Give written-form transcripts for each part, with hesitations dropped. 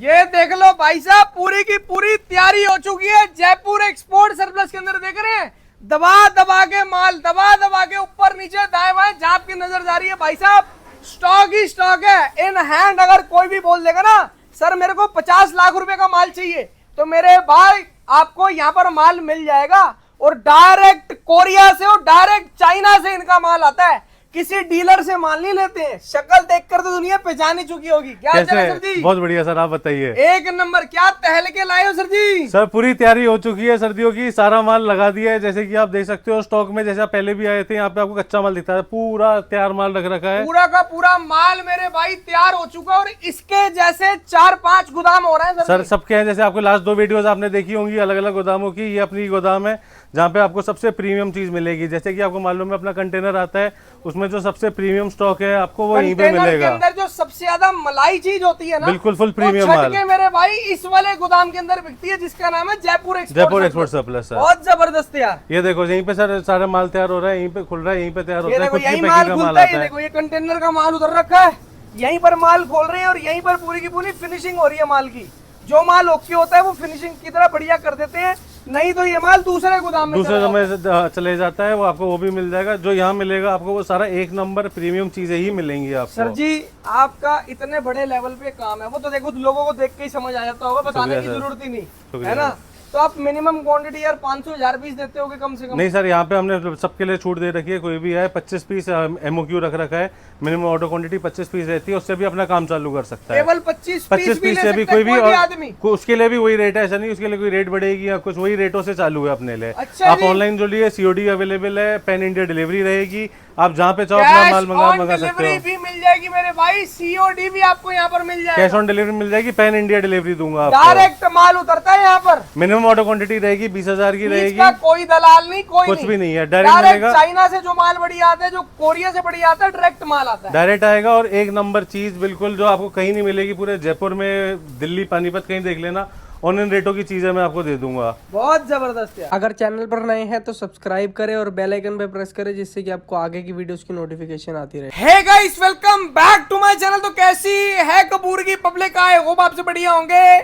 ये देख लो भाई साहब, पूरी की पूरी तैयारी हो चुकी है। जयपुर एक्सपोर्ट सरप्लस के अंदर देख रहे हैं, दबा दबा के माल, दबा दबा के ऊपर नीचे दाएं बाएं झाप की नजर जा रही है। भाई साहब स्टॉक ही स्टॉक है इन हैंड। अगर कोई भी बोल देगा ना सर मेरे को 50 लाख रुपए का माल चाहिए, तो मेरे भाई आपको यहाँ पर माल मिल जाएगा। और डायरेक्ट कोरिया से और डायरेक्ट चाइना से इनका माल आता है, किसी डीलर से माल नहीं लेते हैं। शक्ल देखकर तो दुनिया पहचान ही चुकी होगी। क्या हाल है सर जी? बहुत बढ़िया सर, आप बताइए। एक नंबर। क्या टहल के लाए हो सर जी? सर पूरी तैयारी हो चुकी है सर्दियों की, सारा माल लगा दिया है। जैसे कि आप देख सकते हो स्टॉक में, जैसे आप पहले भी आए थे यहाँ पे आपको कच्चा माल दिखता है, पूरा तैयार माल रख रखा है। पूरा का पूरा माल मेरे भाई तैयार हो चुका है और इसके जैसे 4-5 गोदाम हो रहे हैं सर सबके हैं। जैसे आपको लास्ट 2 वीडियोस आपने देखी होंगी अलग अलग गोदामों की, ये अपनी गोदाम है जहाँ पे आपको सबसे प्रीमियम चीज मिलेगी। जैसे कि आपको मालूम है अपना कंटेनर आता है, उसमें जो सबसे प्रीमियम स्टॉक है आपको वो यहीं पे मिलेगा। के अंदर जो सबसे ज्यादा मलाई चीज होती है ना, बिल्कुल फुल प्रीमियम माल मेरे भाई इस वाले गोदाम के अंदर बिकती है, जिसका नाम है जयपुर एक्सपोर्ट सरप्लस। सर बहुत जबरदस्त यार। ये देखो यहीं पे सर सारा माल तैयार हो रहा है, यहीं पे खुल रहा है, यहीं पे तैयार होता है, खुद की यही पैकिंग माल का माल खुलता आता है। है। देखो ये कंटेनर का माल उधर रखा है, यहीं पर माल खोल रहे हैं और यहीं पर पूरी की पूरी फिनिशिंग हो रही है माल की। जो माल ओके होता है वो फिनिशिंग की तरह बढ़िया कर देते हैं, नहीं तो ये माल दूसरे गोदाम में चले जाता है, वो आपको वो भी मिल जाएगा। जो यहाँ मिलेगा आपको वो सारा एक नंबर प्रीमियम चीजें ही मिलेंगी आपको। सर जी आपका इतने बड़े लेवल पे काम है, वो तो देखो लोगों को देख के ही समझ आ जाता होगा, बताने की जरूरत ही नहीं है ना। तो आप मिनिमम क्वांटिटी यार 500-1000 पीस देते होगे कम से कम? नहीं सर, यहाँ पे हमने सबके लिए छूट दे रखी है। कोई भी है 25 पीस एमओक्यू रख रखा है, मिनिमम ऑर्डर क्वांटिटी 25 पीस रहती है, उससे भी अपना काम चालू कर सकता है। केवल 25 पीस से भी कोई भी आदमी, उसके लिए भी वही रेट है। ऐसा नहीं उसके लिए कोई रेट बढ़ेगी या कुछ, वही रेटों से चालू है अपने लिए। अच्छा आप ऑनलाइन जो लिए सीओडी अवेलेबल है, पैन इंडिया डिलीवरी रहेगी, आप जहाँ पे चाहो अपना माल मंगा सकते हो। भी मिल जाएगी मेरे भाई, सीओडी भी आपको यहाँ पर मिल जाएगा, कैश ऑन डिलीवरी मिल जाएगी, पैन इंडिया डिलीवरी दूंगा आपको। डायरेक्ट माल उतरता है यहाँ पर। मिनिमम ऑर्डर क्वांटिटी रहेगी 20,000 की रहेगी, कोई दलाल नहीं, कोई कुछ भी नहीं है, डायरेक्ट मिलेगा। चाइना से जो माल बढ़िया आता है, जो कोरिया से बढ़िया आता है, डायरेक्ट माल आता है, डायरेक्ट आएगा। और एक नंबर चीज बिल्कुल जो आपको कहीं नहीं मिलेगी पूरे जयपुर में, दिल्ली पानीपत कहीं देख लेना, ऑनलाइन रेटों की चीजें मैं आपको दे दूंगा। बहुत जबरदस्त है। अगर चैनल पर नए हैं तो सब्सक्राइब करें और बेल आइकन पे प्रेस करें, जिससे कि आपको आगे की वीडियोस की नोटिफिकेशन आती रहे। Hey guys, welcome back to my channel. तो कैसी है कपूर की पब्लिक? आए होप आपसे बढ़िया होंगे।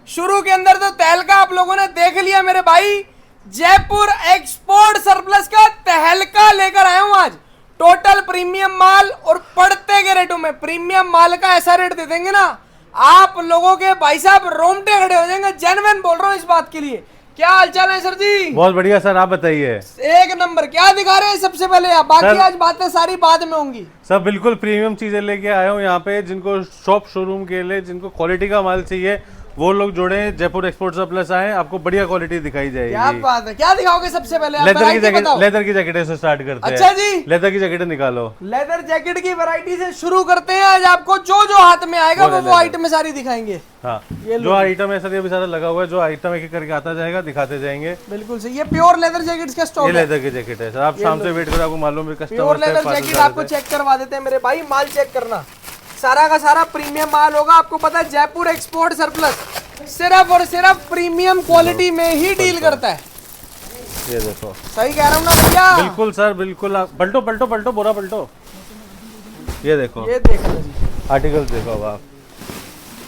शुरू के अंदर तो तहलका आप लोगों ने देख लिया मेरे भाई, जयपुर एक्सपोर्ट सरप्लस का तहलका लेकर आया हूं आज। टोटल प्रीमियम माल और पड़ते के रेटों में प्रीमियम माल का ऐसा रेट दे देंगे ना आप लोगों के भाई साहब रोमटे खड़े हो जाएंगे। जेन्युइन बोल रहा हूँ इस बात के लिए। क्या हालचाल है सर जी? बहुत बढ़िया सर, आप बताइए। एक नंबर। क्या दिखा रहे हैं सबसे पहले आप? बाकी आज बातें सारी बाद में होंगी। सब बिल्कुल प्रीमियम चीजें लेके आया हूँ यहाँ पे, जिनको शॉप शोरूम के लिए, जिनको क्वालिटी का माल चाहिए वो लोग जुड़े, जयपुर एक्सपोर्ट सरप्लस आए, आपको बढ़िया क्वालिटी दिखाई जाएगी। क्या बात है। क्या दिखाओगे सबसे पहले? लेदर की जैकेट से स्टार्ट करते हैं। अच्छा जी, लेदर की जैकेट निकालो। लेदर जैकेट की वैरायटी से शुरू करते हैं। आज आपको जो जो हाथ में आएगा वो आइटम सारी दिखाएंगे। हाँ, जो आइटम है सर ये भी सारा लगा हुआ है, जो आइटम एक एक करके आता जाएगा, दिखाते जाएंगे। बिल्कुल सही। ये प्योर लेदर जैकेट का स्टॉक है। ये लेदर की जैकेट है सर, आप शाम से वेट करो, आपको मालूम है कस्टमर प्योर लेदर जैकेट आपको चेक करवा देते हैं मेरे भाई। माल चेक करना, सारा का सारा प्रीमियम माल होगा। आपको पता है जयपुर एक्सपोर्ट सरप्लस सिर्फ और सिर्फ प्रीमियम क्वालिटी में ही डील करता है। ये देखो, सही कह रहा हूँ ना भैया? बिल्कुल सर बिल्कुल। पलटो पलटो पलटो, बोरा पलटो। ये देखो, ये देख लो जी, आर्टिकल देखो अब आप।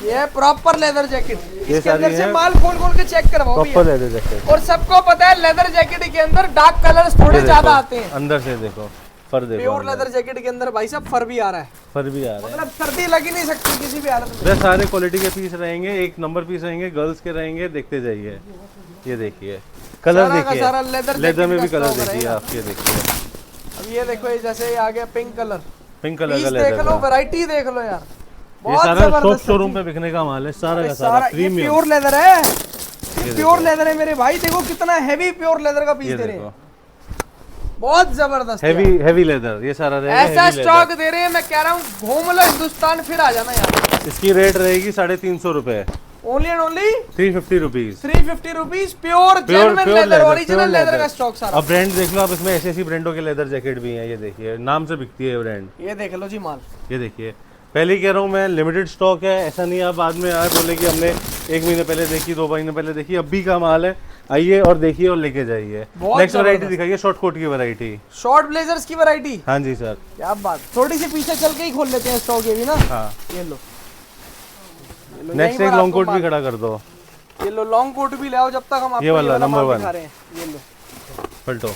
ये प्रॉपर लेदर जैकेट, ये इसके अंदर से माल खोल खोल के चेक करवाओ प्रॉपर लेदर जैकेट। और सबको पता है लेदर जैकेट के अंदर डार्क कलर्स थोड़े ज्यादा आते हैं। अंदर से देखो फर देखो, प्योर लेदर जैकेट के अंदर भाई साहब फर भी आ रहा है। फर भी आ रहा है, मतलब सर्दी लग ही नहीं सकती किसी भी हालत में। सारे क्वालिटी के पीस रहेंगे, एक नंबर पीस रहेंगे, गर्ल्स के रहेंगे। देखते जाइए, ये देखिए कलर देखिए, लेदर में भी कलर देखिए आप। ये देखिए, अब ये देखो, ये जैसे आ गया पिंक कलर, पिंक कलर का देख लो, वैरायटी देख लो यार। ये सारा शॉप शोरूम पे बिकने का माल है, सारा का सारा प्रीमियम प्योर लेदर है। प्योर लेदर है मेरे भाई। देखो कितना हैवी प्योर लेदर का पीस दे रहे हैं, बहुत जबरदस्त हैवी लेदर। ये सारा रहेगा, ऐसा स्टॉक दे रहे हैं। मैं कह रहा हूँ घूम लो हिंदुस्तान, फिर आ जाना यार। इसकी रेट रहेगी 350 रुपए, only and only 350 rupees. 350 rupees. Pure genuine leather, original leather का स्टॉक सारा। अब ब्रांड देख लो आप, इसमें ऐसी ब्रांडों के लेदर जैकेट भी हैं। ये देखिए, नाम से बिकती है ब्रांड। ये देख लो जी माल। ये देखिए, पहले ही कह रहा हूँ मैं, लिमिटेड स्टॉक है। ऐसा नहीं आप बाद में आए बोले कि हमने 1 महीने पहले देखी, 2 महीने पहले देखी। अभी का माल है, आइए और देखिए और लेके जाइए। नेक्स्ट वैरायटी दिखाइए, शॉर्ट कोट की वैरायटी, शॉर्ट ब्लेजर्स की वैरायटी। हाँ जी सर, क्या बात। थोड़ी सी पीछे चल के ही खोल लेते हैं स्टॉक ये भी ना। हाँ, ये लो, नेक्स्ट एक लॉन्ग कोट भी खड़ा कर दो। ये लो लॉन्ग कोट भी ले आओ जब तक हम आपको ये वाला नंबर माल 1 दिखा रहे हैं। ये लो पलटो।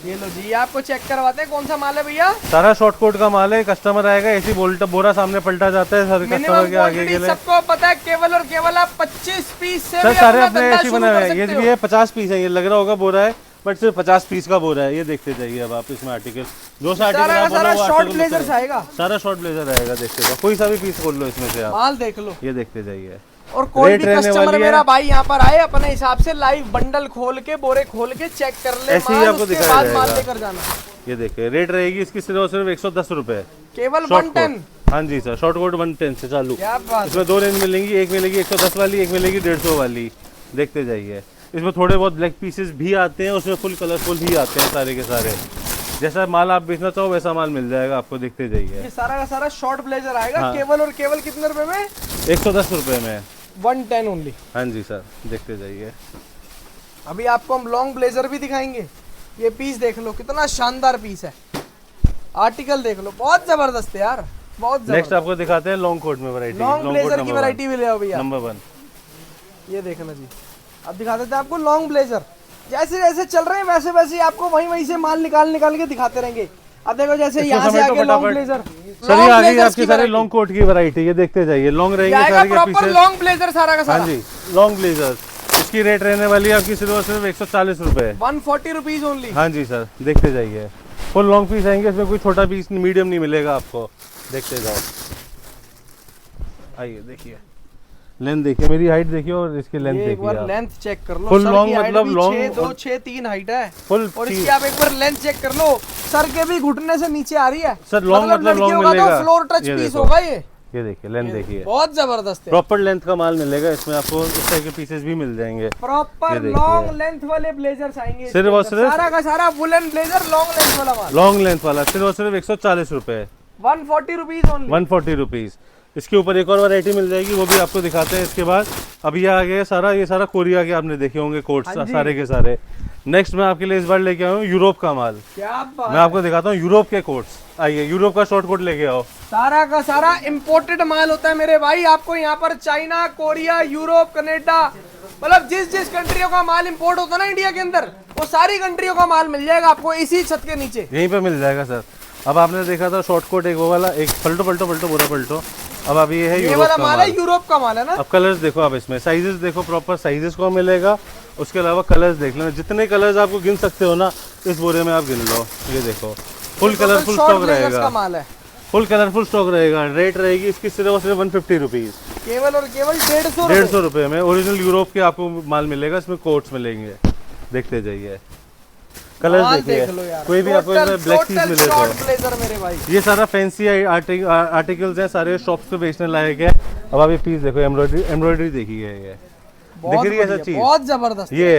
ये लो जी, ये आपको चेक करवाते हैं कौन सा माल है भैया। सारा शॉर्ट कोट का माल है। कस्टमर आएगा ऐसी बोरा सामने पलटा जाता है सर कस्टमर के आगे के लिए। सबको पता है, केवल और केवल आप 25 पीस से सर भी सारे अपना अपने धंधा ऐसे शुरू बना कर हुए हैं। ये सकते हो। भी है 50 पीस है, ये लग रहा होगा बोरा है बट सिर्फ 50 पीस का बोरा है। ये देखते जाइए अब आप इसमें आर्टिकल जो सा आर्टिकल आप सारा बोलो, शॉर्ट ब्लेजर्स आएगा। सारा शॉर्ट ब्लेजर आएगा। देखते जाओ, कोई सा भी पीस खोल लो इसमें से आप, माल देख लो। ये देखते जाइए। और कोई रेट भी रहने कस्टमर वाली मेरा है। भाई यहाँ पर आए अपने हिसाब से लाइव बंडल खोल के बोरे खोल के चेक कर ले ऐसे ही माल, आपको उसके दिखाया बाद जाएगा। माल लेकर जाना। ये देखिए रेट रहेगी इसकी सिर्फ और सिर्फ 110 रुपए केवल शॉर्ट 110। कोट। हाँ जी सर, शॉर्ट कोट 110 से चालू। क्या बात इसमें 2 रेंज मिलेंगी, एक मिलेगी 110 वाली, एक मिलेगी 150 वाली। देखते जाइए। इसमें थोड़े बहुत ब्लैक पीसेस भी आते हैं, उसमें फुल कलरफुल भी आते हैं सारे के सारे। जैसा माल आप बेचना चाहो वैसा माल मिल जाएगा आपको। देखते जाइए। ये सारा का सारा शॉर्ट ब्लेजर आएगा। हाँ। केवल और केवल कितने रुपए में? 110 रुपए में। 110 ओनली। हाँ जी सर, देखते जाइए। अभी आपको हम लॉन्ग ब्लेजर भी दिखाएंगे। ये पीस देख लो, कितना शानदार पीस है। आर्टिकल देख लो, बहुत जबरदस्त है यार, बहुत नेक्स्ट जबरदस्त। आपको दिखाते हैं लॉन्ग कोट में वैरायटी। लॉन्ग ब्लेजर की वैरायटी भी ले आओ भैया। नंबर 1 ये देखना जी, अब दिखा देते हैं आपको लॉन्ग ब्लेजर। जैसे जैसे चल रहे हैं वैसे वैसे आपको वहीं से माल निकाल के दिखाते रहेंगे। अब देखो जैसे यहाँ से आगे लॉन्ग ब्लेजर। सर ये आगे आपके सारे लॉन्ग कोट की वैरायटी। ये देखते जाइए, लॉन्ग रहेंगे सारे के प्रॉपर पीछे। लॉन्ग ब्लेजर सारा का सारा। हाँ जी, लॉन्ग ब्लेजर। इसकी रेट रहने वाली है आपकी सिर्फ और सिर्फ 140 रुपए। 140 रुपीज ओनली। हाँ जी सर, देखते जाइए। फुल लॉन्ग पीस आएंगे, इसमें कोई छोटा पीस मीडियम नहीं मिलेगा आपको। देखते जाओ। आइए देखिए, लेंथ देखिए, मेरी हाइट देखिए और इसकी लेंथ एक देखिए बार आप। लेंथ चेक कर लो। Full सर long की height मतलब भी long 6'2", और 6'3" हाइट है। फुल और इसकी आप एक बार लेंथ चेक कर लो, सर के भी घुटने से नीचे आ रही है। सर लॉन्ग मतलब लॉन्ग लड़कियों का मिलेगा। तो फ्लोर टच ये पीस देखो। होगा ये। ये देखिए लेंथ देखिए, बहुत जबरदस्त है। प्रॉपर लेंथ का माल मिलेगा इसमें आपको। इस टाइप के पीसेस भी मिल जाएंगे। प्रॉपर ये देखिए। लॉन्ग लेंथ वाले ब्लेजर्स आएंगे। सिर्फ और सिर्फ सारा का सारा वुलन ब्लेजर लॉन्ग लेंथ वाला माल। लॉन्ग लेंथ वाला सिर्फ और सिर्फ 140 रुपए। 140 रुपीज ओनली। 140 रुपीज। इसके ऊपर एक और वैरायटी मिल जाएगी, वो भी आपको दिखाते हैं इसके बाद। अब ये आ गया सारा, ये सारा कोरिया के आपने देखे होंगे कोट्स सारे के सारे। नेक्स्ट मैं आपके लिए इस बार लेके आया हूँ यूरोप का माल। क्या बात। मैं आपको दिखाता हूँ यूरोप के कोट्स। आइए, यूरोप का शॉर्ट कोट लेके आओ। सारा का सारा इम्पोर्टेड माल होता है मेरे भाई। आपको यहाँ पर चाइना, कोरिया, यूरोप, कनाडा, मतलब जिस जिस कंट्रियों का माल इंपोर्ट होता है ना इंडिया के अंदर, वो सारी कंट्रियों का माल मिल जाएगा आपको इसी छत के नीचे। यहीं पे मिल जाएगा सर। अब आपने देखा था शॉर्ट कोट, एक वो वाला, एक पलटो पलटो पलटो पूरा पलटो। अब अभी ये है ये यूरोप वाला का माल है, यूरोप का माल है ना। अब कलर्स देखो आप इसमें, साइजेस देखो, प्रॉपर साइजेस को मिलेगा। उसके अलावा कलर्स देख लेना, जितने कलर्स आपको गिन सकते हो ना इस बोरे में आप गिन लो। ये देखो, फुल कलरफुल स्टॉक रहेगा। माल है, फुल कलरफुल स्टॉक रहेगा। रेट रहेगी इसकी सिर्फ और सिर्फ 150 रुपीज। केवल और केवल 150 रुपए में ओरिजिनल यूरोप के आपको माल मिलेगा। इसमें कोट्स मिलेंगे, देखते जाइए। कलर्स देखिए, कोई भी आपको ब्लैक पीस मिलेगा। ब्लेजर मेरे भाई, ये सारा फैंसी आर्टिकल्स हैं, सारे शॉप्स पे बेचने लायक है। अब आप ये पीस देखो, एम्ब्रॉयडरी देखिए, ये दिख रही है ऐसा चीज, बहुत जबरदस्त। ये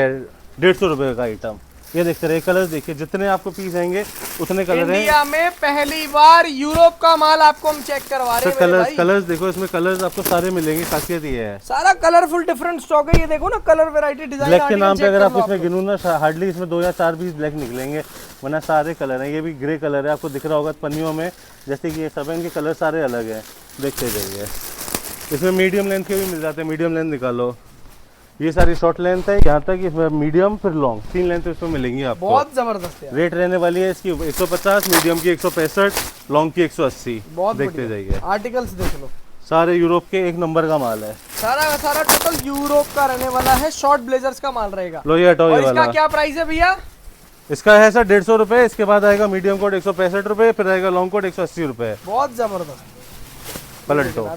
150 रुपए का आइटम। ये देखते रहे, कलर देखिए, जितने आपको पीस आएंगे उतने कलर हैं। इंडिया में पहली बार यूरोप का माल आपको हम चेक करवा रहे हैं। कलर्स देखो, इसमें कलर्स आपको सारे मिलेंगे। खासियत ये है सारा कलरफुल डिफरेंट स्टॉक है। ये देखो ना, कलर वैरायटी डिजाइन। ब्लैक के नाम पे अगर आप इसमें गिनूं ना, हार्डली इसमें 2 या 4 पीस ब्लैक निकलेंगे, वरना सारे कलर हैं। ये भी ग्रे कलर है, आपको दिख रहा होगा पन्नियों में, जैसे कि ये सब है, इनके कलर सारे अलग हैं। देखते जाइए। इसमें मीडियम लेंथ के भी मिल जाते हैं, मीडियम लेंथ निकालो। ये सारी शॉर्ट लेंथ है, यहाँ तक इसमें मीडियम फिर लॉन्ग, 3 लेंथ इसमें मिलेंगी आपको। बहुत जबरदस्त है। रेट रहने वाली है इसकी 150, मीडियम की 165, लॉन्ग की 180। बहुत देखते जाइए। आर्टिकल्स देख लो, सारे यूरोप के 1 नंबर का माल है। सारा का सारा टोटल यूरोप का रहने वाला है। शॉर्ट ब्लेजर्स का माल रहेगा। लो ये हटाओ, ये वाला। इसका क्या प्राइस है भैया? इसका है सर 150 रुपए। इसके बाद आएगा मीडियम कोट 165 रुपए, फिर आएगा लॉन्ग कोट 180 रुपए। बहुत जबरदस्त। पलटो।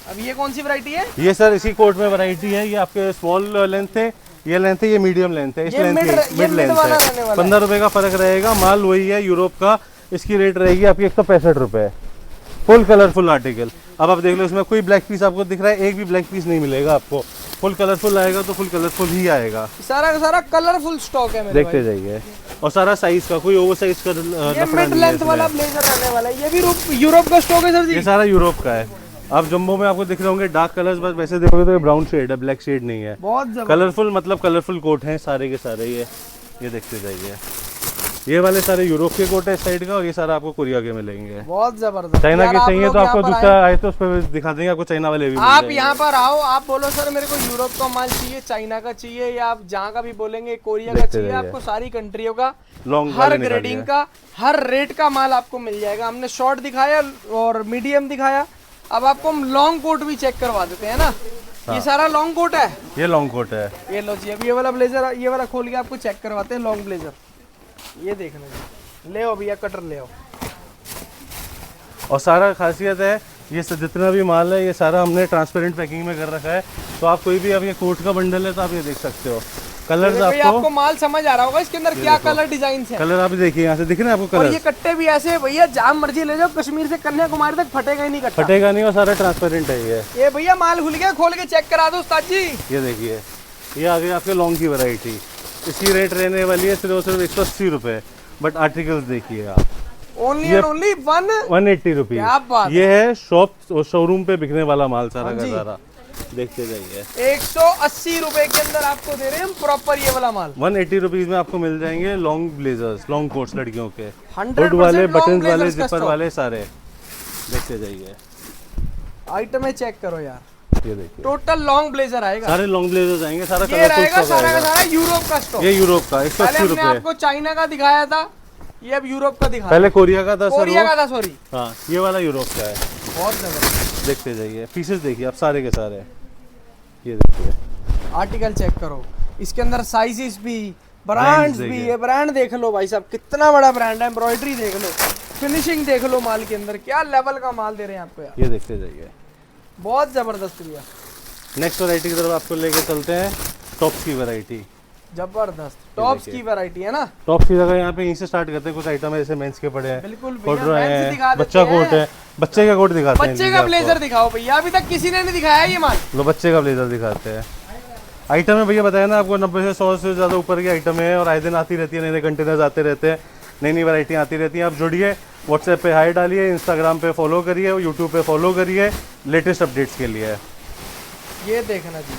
अब ये कौन सी वैरायटी है? ये सर इसी कोट में वैरायटी है। ये आपके स्मॉल लेंथ है, ये लेंथ है, ये मीडियम लेंथ है। इस लेंथ की मिड लेंथ है। 15 रुपए का फर्क रहेगा। माल वही है यूरोप का। इसकी रेट रहेगी आपकी 165 रुपए। Full colourful article. अब आप देख लो, इसमें कोई ब्लैक पीस आपको दिख रहा है, एक भी ब्लैक पीस नहीं मिलेगा आपको। फुल कलरफुल आएगा तो फुल कलरफुल ही आएगा। सारा का सारा कलरफुल स्टॉक है मेरे देखते जाइए। और सारा साइज का, कोई ओवर साइज का ये मिड लेंथ वाला ब्लेजर रहने वाला है। ये भी यूरोप का स्टॉक है सर जी। ये सारा यूरोप का है। आप जंबो में आपको दिख रहे होंगे डार्क कलर्स, बस वैसे देखोगे तो ये ब्राउन शेड है, ब्लैक शेड नहीं है। बहुत कलरफुल मतलब कलरफुल कोट हैं सारे के सारे। ये देखते जाइए। ये वाले सारे यूरोप के कोट है इस साइड का, और ये सारा आपको कोरिया के मिलेंगे। बहुत जबरदस्त। चाइना यार के आप चाहिए लोग तो आपको यहाँ पर दूसरा आए, आए तो उस पर दिखा देंगे, आपको चाइना वाले भी मिल आप जाएंगे। यहाँ पर आओ, आप बोलो सर मेरे को यूरोप का माल चाहिए, चाइना का चाहिए, या आप जहाँ का भी बोलेंगे, कोरिया का देखते चाहिए, रहिए। आपको सारी कंट्रियों का लॉन्ग हर ग्रेडिंग का हर रेट का माल आपको मिल जाएगा। हमने शॉर्ट दिखाया और मीडियम दिखाया, अब आपको हम लॉन्ग कोट भी चेक करवा देते हैं ना। ये सारा लॉन्ग कोट है, ये लॉन्ग कोट है। ये लो जी। अब ये वाला ब्लेजर, ये वाला खोल के आपको चेक करवाते हैं लॉन्ग ब्लेजर। ये देखना जी, ले आओ भैया कटर ले आओ। और सारा खासियत है ये जितना भी माल है ये सारा हमने ट्रांसपेरेंट पैकिंग में कर रखा है, तो आप कोई भी, अब ये कोट का बंडल है तो आप ये देख सकते हो। कलर्स आपको माल समझ आ रहा होगा इसके अंदर क्या कलर डिजाइन है। कलर आप देखिए यहाँ से दिख रहे हैं आपको और कलर। ये कट्टे भी ऐसे भैया जहाँ मर्जी ले जाओ, कश्मीर से कन्याकुमारी तक फटेगा ही नहीं कट्टा। फटेगा नहीं, और सारा ट्रांसपेरेंट है ये भैया माल खुल गया, खोल के चेक करा दो उस्ताद जी। ये देखिए, ये आ गई आपके लॉन्ग की वैरायटी। इसकी रेट रहने वाली है सिर्फ 180 रुपये, बट आर्टिकल्स देखिए आप, ओनली एंड ओनली 180 रुपीज। क्या बात ये है शोरूम पे बिकने वाला माल सारा हाँ का जी। सारा, देखते जाइए। 180 रुपए के अंदर आपको दे रहे हैं हम प्रॉपर ये वाला माल। 180 रुपीज में आपको मिल जाएंगे लॉन्ग ब्लेजर्स, लॉन्ग कोट्स लड़कियों के, 100% हुड वाले, long बटन वाले, blazers का जिपर stock। वाले सारे, देखते जाइए। आइटम चेक करो यार, ये देखिए टोटल लॉन्ग ब्लेजर आएगा। सारे लॉन्ग ब्लेजर्स आएंगे, सारा ये रहेगा कलरफुल सारा का आएगा। सारा यूरोप का स्टॉक। ये यूरोप का पहले 180 हमने रुपए, आपको चाइना का दिखाया था, ये अब यूरोप का दिखा पहले कोरिया का था सर कोरिया वो। का था, सॉरी। हाँ, ये वाला यूरोप का है। बहुत जबरदस्त। देखते जाइए, पीसेस देखिए आप सारे के सारे, ये देखिए आर्टिकल चेक करो, इसके अंदर साइजेस भी, ब्रांड्स भी। देखिए। ये ब्रांड देख लो भाई साहब, कितना बड़ा ब्रांड है। एम्ब्रॉयडरी देख लो, फिनिशिंग देख लो माल के अंदर, क्या लेवल का माल दे रहे हैं आपको यार। ये देखते जाइए। बहुत जबरदस्त भैया। नेक्स्ट वैरायटी की तरफ आपको लेके चलते हैं, टॉप्स की वैरायटी। जबरदस्त टॉप्स की वैरायटी है ना। टॉप्स की जगह यहाँ पे यहीं से स्टार्ट करते हैं, कुछ आइटम है जैसे मेंस के पड़े हैं, बिल्कुल भैया, कोट men's दिखा है, देते बच्चा कोट हैं। है, बच्चे का कोट दिखाते हैं। बच्चे का ब्लेजर दिखाओ भैया, अभी तक किसी ने नहीं दिखाया ये माल। लो बच्चे का ब्लेजर दिखाते हैं। आइटम है भैया बताया ना आपको, 90 से 100 से ज़्यादा ऊपर की आइटम है, और आए दिन आती रहती है, नए नए कंटेनर्स आते रहते हैं, नई नई वैरायटी आती रहती है। आप जुड़िए, व्हाट्सएप पे हाई डालिए, इंस्टाग्राम पे फॉलो करिए, यूट्यूब पे फॉलो करिए लेटेस्ट अपडेट्स के लिए। ये देखना जी,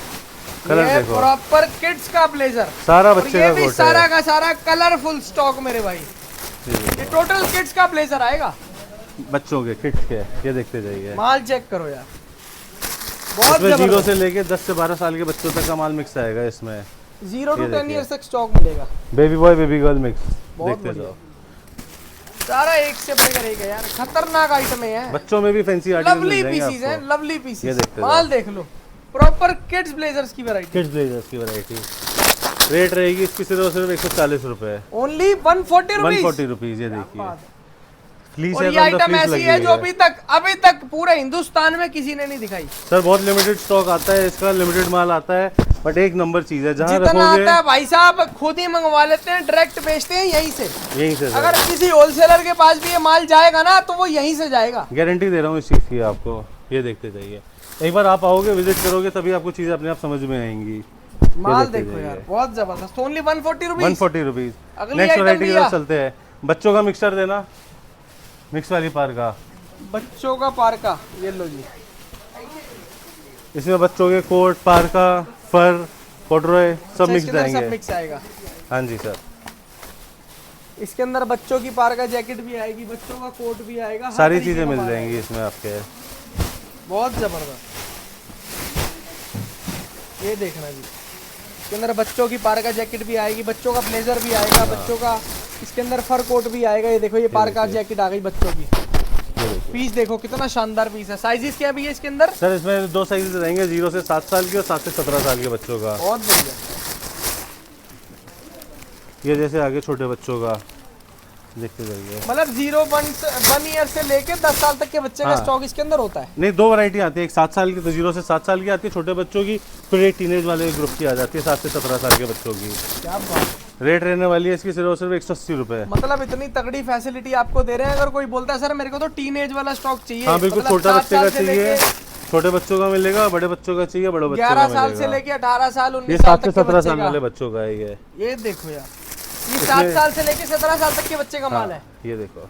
कलर ये देखो। प्रॉपर किड्स का ब्लेजर, सारा और बच्चे ये का भी कोट सारा है। का सारा कलरफुल स्टॉक मेरे भाई। ये टोटल किड्स का ब्लेजर आएगा, बच्चों के किड्स के, ये देखते जाइए। माल चेक करो यार, बहुत इसमें 0 जबरदस्त। से लेके 10 से 12 साल के बच्चों तक का माल मिक्स आएगा इसमें। 0 to ये 10 देखिए। ईयर्स तक स्टॉक मिलेगा। Baby boy baby girl mix, बहुत देखते बढ़िया। जाओ। सारा एक से बढ़कर एक है यार, खतरनाक आइटम है। बच्चों में भी फैंसी आर्टिकल लवली मिल पीसीज जाएंगे हैं, आपको। लवली ये पीसीज। देखते माल देख लो, प्रॉपर किड्स ब्लेजर्स की वैरायटी। किड्स ब्लेजर्स की वैरायटी, रेट रहेगी इसकी सिर्फ और सिर्फ 140 रुपए, ओनली 140 रुपीज। 140 रुपीज। ये देखिए फ्लीस और है, ये तो अंदर आइटम फ्लीस ऐसी लगी है जो हुई है। अभी तक पूरे हिंदुस्तान में किसी ने नहीं दिखाई। सर बहुत लिमिटेड स्टॉक आता है इसका, लिमिटेड माल आता है, बट एक नंबर चीज है, जहाँ जितना रखोगे आता है भाई साहब खुद ही मंगवा लेते हैं, डायरेक्ट बेचते हैं यहीं से। यहीं से अगर किसी होलसेलर के पास भी ये माल जाएगा ना तो वो यहीं से जाएगा। गारंटी दे रहा हूँ इस चीज़ की आपको। ये देखते जाइए, एक बार आप आओगे, विजिट करोगे, तभी आपको चीज़ें अपने आप समझ में आएंगी। माल देखते देखो जाइए। यार, बहुत जबरदस्त। Only 140 rupees. 140 रुपीज। अगली नेक्स्ट आइटम वैरायटी की भैया। तरफ चलते हैं। बच्चों का मिक्सर देना, मिक्स वाली पार का, बच्चों का पार्का, ये लो जी। इसमें बच्चों के कोट, पार्का, फर, कॉर्डरॉय सब मिक्स इसके अंदर सब जाएंगे। मिक्स आएगा। हाँ जी सर, इसके अंदर बच्चों की पार्का जैकेट भी आएगी, बच्चों का कोट भी आएगा, हर सारी तरीके चीज़ें का मिल माल जाएंगी इसमें आपके। आएगा। बहुत जबरदस्त। ये देखना जी, इसके अंदर बच्चों की पार्का जैकेट भी आएगी, बच्चों का ब्लेजर भी आएगा, बच्चों का इसके अंदर फर कोट भी आएगा। ये देखो, ये पार्का जैकेट आ गई बच्चों की। पीस देखो कितना शानदार पीस है। साइजेस क्या भी है इसके अंदर? सर इसमें 2 साइज रहेंगे, 0 से 7 साल के और 7 से 17 साल के बच्चों का। बहुत बढ़िया। ये जैसे आगे छोटे बच्चों का, देखते जाइए। मतलब 1 ईयर से लेके 10 साल तक के बच्चे का हाँ। स्टॉक इसके अंदर होता है। नहीं, 2 वैरायटी आती है, एक 7 साल की, तो 0 से 7 साल की आती है छोटे बच्चों की, फिर एक टीनेज वाले ग्रुप की आ जाती है 7 से 17 साल के बच्चों की। क्या बात। रेट रहने वाली है इसकी सिर्फ और सिर्फ 180 रुपए। मतलब इतनी तगड़ी फैसिलिटी आपको दे रहे हैं। अगर कोई बोलता है सर मेरे को तो टीनेज वाला स्टॉक चाहिए, हाँ बिल्कुल, मतलब छोटा 7 बच्चे का साल से चाहिए, लेके छोटे बच्चों का मिलेगा, बड़े बच्चों का चाहिए, बड़े बच्चों का 11 साल से मिलेगा। लेके 18 साल ये 19 साल 7 तक से के 17 बच्चे साल का। वाले बच्चों का है ये देखो यार, ये 7 साल से लेके 17 साल तक के बच्चे का माल है। ये देखो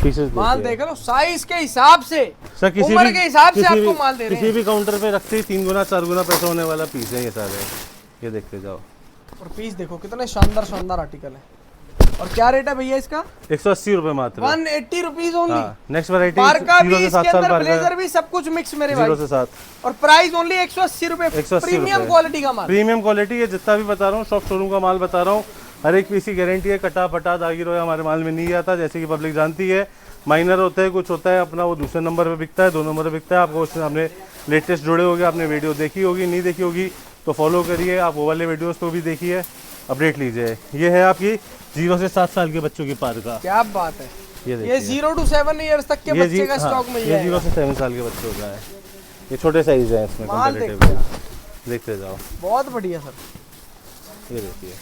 पीसेस माल देख लो साइज के हिसाब से, सर, किसी उम्र भी के हिसाब से किसी आपको भी- माल दे रहे किसी हैं। भी काउंटर पे रखते ही 3 गुना 4 गुना पैसा होने वाला पीस है ये सारे। ये देखते जाओ। और पीस देखो कितने शानदार शानदार आर्टिकल है। और क्या रेट है भैया इसका? 180 रुपए मात्र। 180 रुपीज ओनली। नेक्स्ट वैरायटी पार्का भी, 0 से इसके 7 साल अंदर पार्का, ब्लेजर भी, सब कुछ मिक्स मेरे भाई। 0 से 7 और प्राइस ओनली 180 रुपए। 180 प्रीमियम क्वालिटी का माल। प्रीमियम क्वालिटी है, जितना भी बता रहा हूँ शॉप शोरूम का माल बता रहा हूँ, हर एक पीस की गारंटी है। कटा फटा दागी रोया हमारे माल में नहीं आता, जैसे कि पब्लिक जानती है। माइनर होता है, कुछ होता है अपना, वो दूसरे नंबर पे बिकता है, 2 नंबर पे बिकता है। आपको उससे हमने लेटेस्ट जुड़े होगे, आपने वीडियो देखी होगी, नहीं देखी होगी तो फॉलो करिए, आप वो वाले वीडियोस को भी देखिए, अपडेट लीजिए। ये है आपकी 0 से 7 साल के बच्चों की पार्का। क्या बात है, ये 0 to 7 ईयर्स तक के बच्चे का स्टॉक मिल जाएगा। ये 0 से 7 साल के बच्चों का है, ये छोटे साइज है इसमें। माल देखते जाओ, बहुत बढ़िया सर। ये देखिए,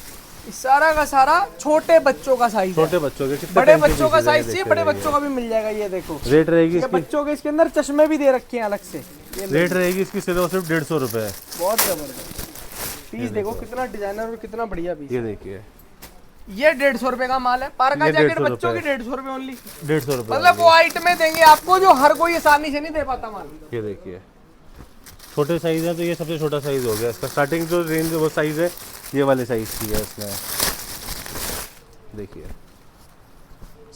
इस सारा का सारा छोटे बच्चों का साइज है। छोटे बच्चों के, बड़े बच्चों का साइज चाहिए, बड़े बच्चों का भी मिल जाएगा। ये देखो रेट रहेगी इसकी, बच्चों के इसके अंदर चश्मे भी दे रखे हैं अलग से। रेट रहेगी इसकी सिर्फ 150 रुपए। बहुत जबरदस्त पीस, देखो कितना डिजाइनर और कितना बढ़िया पीस। ये देखिए, ये 150 रुपए का माल है। पार्का जैकेट बच्चों की 150 रुपए ओनली। 150 रुपए, मतलब वो आइटमें देंगे आपको जो हर कोई आसानी से नहीं दे पाता माल। ये देखिए, छोटे साइज है तो ये सबसे छोटा साइज हो गया इसका। स्टार्टिंग जो रेंज वो साइज है, ये वाले साइज की है इसमें। देखिए,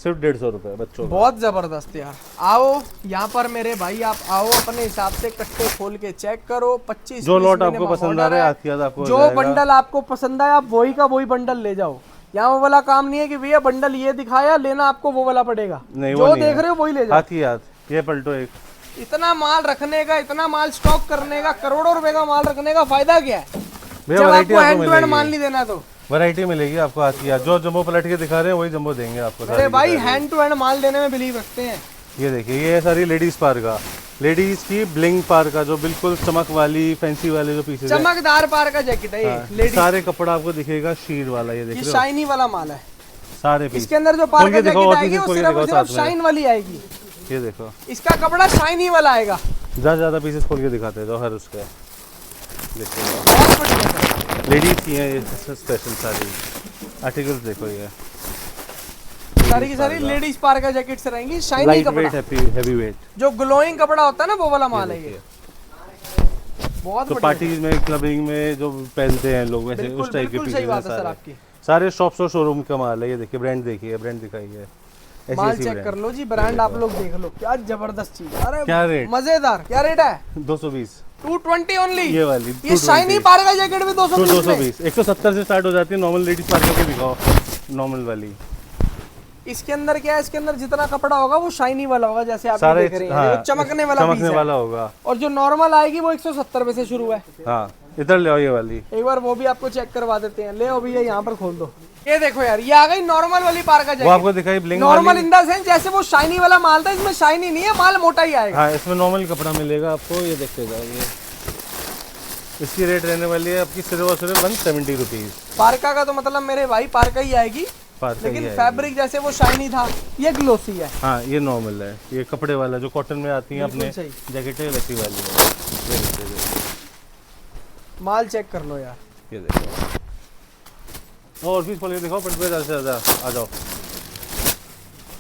सिर्फ 150 रुपए बच्चों का। बहुत जबरदस्त यार। आओ यहाँ पर मेरे भाई, आप आओ अपने हिसाब से कट्टे खोल के चेक करो। 25 जो लॉट आपको पसंद आ रहा है, आपको जो बंडल आपको पसंद आया, आप वही का वही बंडल ले जाओ। यहाँ वो वाला काम नहीं है कि भैया बंडल ये दिखाया लेना आपको वो वाला पड़ेगा। नहीं, जो देख रहे हो वही ले जाओ। हाथ ही हाथ। ये पलटो एक, इतना माल रखने का, इतना माल स्टॉक करने का, करोड़ों रुपए का माल रखने का फायदा क्या है भैया? जब वैरायटी आपको आपको हैंड टू हैंड मिलेगी, माल नहीं देना तो। वैरायटी मिलेगी आपको हाथ ही हाथ। जो जम्बो पलट के दिखा रहे हैं वही जम्बो देंगे आपको। अरे भाई हैंड टू हैंड माल देने में बिलीव रखते हैं। ये देखिए, ये है सारी लेडीज पार्का, लेडीज की ब्लिंग पार्का, जो बिल्कुल चमक वाली फैंसी वाले जो पीसेस है। चमकदार पार्का जैकेट है ये लेडीज। सारे कपड़ा आपको दिखेगा शीर वाला। ये देखिए, शाइनी वाला माल है सारे पीस। इसके अंदर जो पार्का जैकेट आएगी वो सिर्फ और सिर्फ साथ में। शाइन वाली आएगी। ये देखो, इसका कपड़ा शाइनी वाला आएगा। ज्यादा पीसेस खोल के दिखाते हैं हर उसके। देखिए, बहुत बढ़िया। लेडीज की है ये स्पेशल सारी आर्टिकल्स। देखो, ये सारी की सारी लेडीज पार्का जैकेट्स रहेंगी, शाइनी लाइट कपड़ा, वेट, हैवी वेट, जो ग्लोइंग कपड़ा होता है ना वो वाला माल है ये। बहुत तो बढ़िया। पार्टीज में, क्लबिंग में जो पहनते हैं लोग, वैसे बिल्कुल उस टाइप के बिल्कुल पीसेस सही हैं बात है सर सारे। आपकी। सारे शॉप्स और शोरूम का माल है। ये देखिए, ब्रांड देखिए, ब्रांड दिखाइए, माल चेक कर लो जी, ब्रांड आप लोग देख लो, क्या जबरदस्त चीज। अरे क्या रेट? मजेदार। क्या रेट है? 220, 220 ओनली। ये वाली ये शाइनी पार्का जैकेट भी 220 में। 220, 170 से स्टार्ट हो जाती है। नॉर्मल लेडीज पार्का के दिखाओ, नॉर्मल वाली। इसके अंदर क्या है, इसके अंदर जितना कपड़ा होगा वो शाइनी वाला होगा, जैसे आप सारे देख रहे हैं। हाँ, ये चमकने वाला चमकने पीस है। वाला होगा। और जो नॉर्मल आएगी वो 170 रुपए से शुरू है। हाँ, इधर ले आओ ये वाली। एक बार वो भी आपको चेक करवा देते हैं। ले आओ भैया, यहाँ पर खोल दो। ये देखो यार, ये आ गई नॉर्मल वाली पार्का वो जैकेट। आपको दिखाई ब्लिंग नॉर्मल वाली। इन द सेंस जैसे वो शाइनी वाला माल था, इसमें शाइनी नहीं है, माल मोटा ही आएगा। हाँ, इसमें नॉर्मल कपड़ा मिलेगा आपको। ये देखते जाइए, इसकी रेट रहने वाली है आपकी सिर्फ और सिर्फ 170 रुपीज। पार्का का तो मतलब मेरे भाई पार्का ही आएगी, लेकिन फैब्रिक जैसे वो शाइनी था, ये ग्लोसी है। हाँ, ये नॉर्मल है। ये कपड़े वाला जो कॉटन में आती है अपने जैकेट है, वैसी वाली है। ये देखिए, माल चेक कर लो यार। ये देखो, और पीस खोल के दिखाओ, पट पे ज्यादा आ जाओ।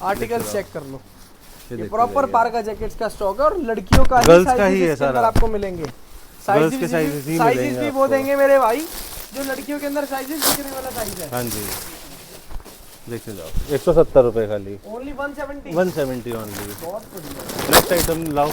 आर्टिकल चेक कर लो। ये ये देखो, प्रॉपर पार्का जैकेट्स का स्टॉक है और लड़कियों का गर्ल्स का sizes ही है इसके अंदर सारा। आपको मिलेंगे। गर्ल्स के sizes ही साइजेस मिलेंगे भी वो आपको। देंगे मेरे भाई, जो लड़कियों के अंदर साइजेस दिखने वाला साइज है। हाँ जी, देखते जाओ। 170 रुपए खाली, ओनली 170। 170 ओनली। बहुत बढ़िया। नेक्स्ट आइटम लाओ।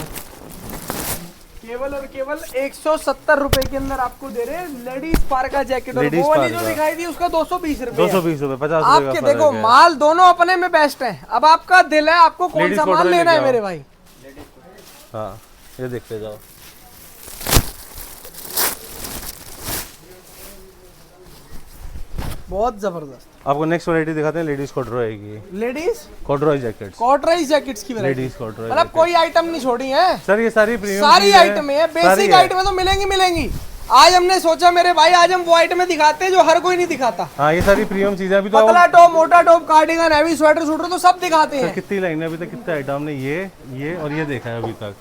केवल और केवल 170 रुपए के अंदर आपको दे रहे हैं लेडीज पार्का जैकेट। और Ladies वो वाली जो पार्का। दिखाई थी उसका 220 रुपए। 220 रुपए, 50 रुपए का आपके फर्क देखो है। माल दोनों अपने में बेस्ट है। अब आपका दिल है, आपको कौन Ladies सा को माल लेके लेना है आओ। मेरे भाई। हाँ, ये देखते जाओ। बहुत जबरदस्त। आपको नेक्स्ट वैरायटी दिखाते हैं, लेडीज कॉर्डरॉय की। लेडीज कॉर्डरॉय जैकेट्स, कॉटराइज जैकेट्स की वैरायटी। Ladies corduroy. मतलब कोई आइटम नहीं छोड़ी है सर, ये सारी प्रीमियम सारी आइटम है, बेसिक आइटम तो मिलेंगी। आज हमने सोचा मेरे भाई, आज हम वो आइटम दिखाते हैं जो हर कोई नहीं दिखाता। हाँ, ये सारी प्रीमियम चीजें अभी तो। पतला टॉप, मोटा top, cardigan, heavy sweater, shooter तो सब दिखाते हैं। कितनी लाइन है अभी तक, कितने आइटम हमने ये और ये देखा है अभी तक।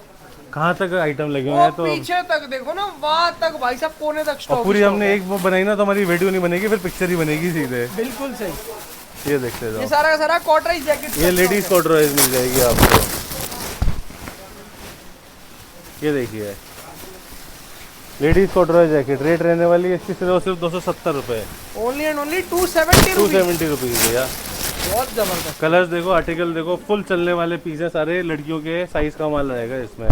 कहाँ तक आइटम लगे हुए वो हैं तो। पीछे तक देखो ना, वहां तक भाई साहब, कोने तक और स्टॉक। पूरी हमने एक वो बनाई ना तो हमारी वीडियो नहीं बनेगी, फिर पिक्चर ही बनेगी सीधे। बिल्कुल सही। ये देखते जाओ, ये सारा का सारा कॉटराइज जैकेट। ये लेडीज कॉर्डरॉय मिल जाएगी आपको। ये देखिए, लेडीज कॉर्डरॉय जैकेट रेट रहने वाली है इसकी सिर्फ 270 रुपए। Only and only 270 rupees. 270 rupees भैया। बहुत जबरदस्त। कलर्स देखो, आर्टिकल देखो, फुल चलने वाले पीस है सारे, लड़कियों के साइज का माल रहेगा इसमें,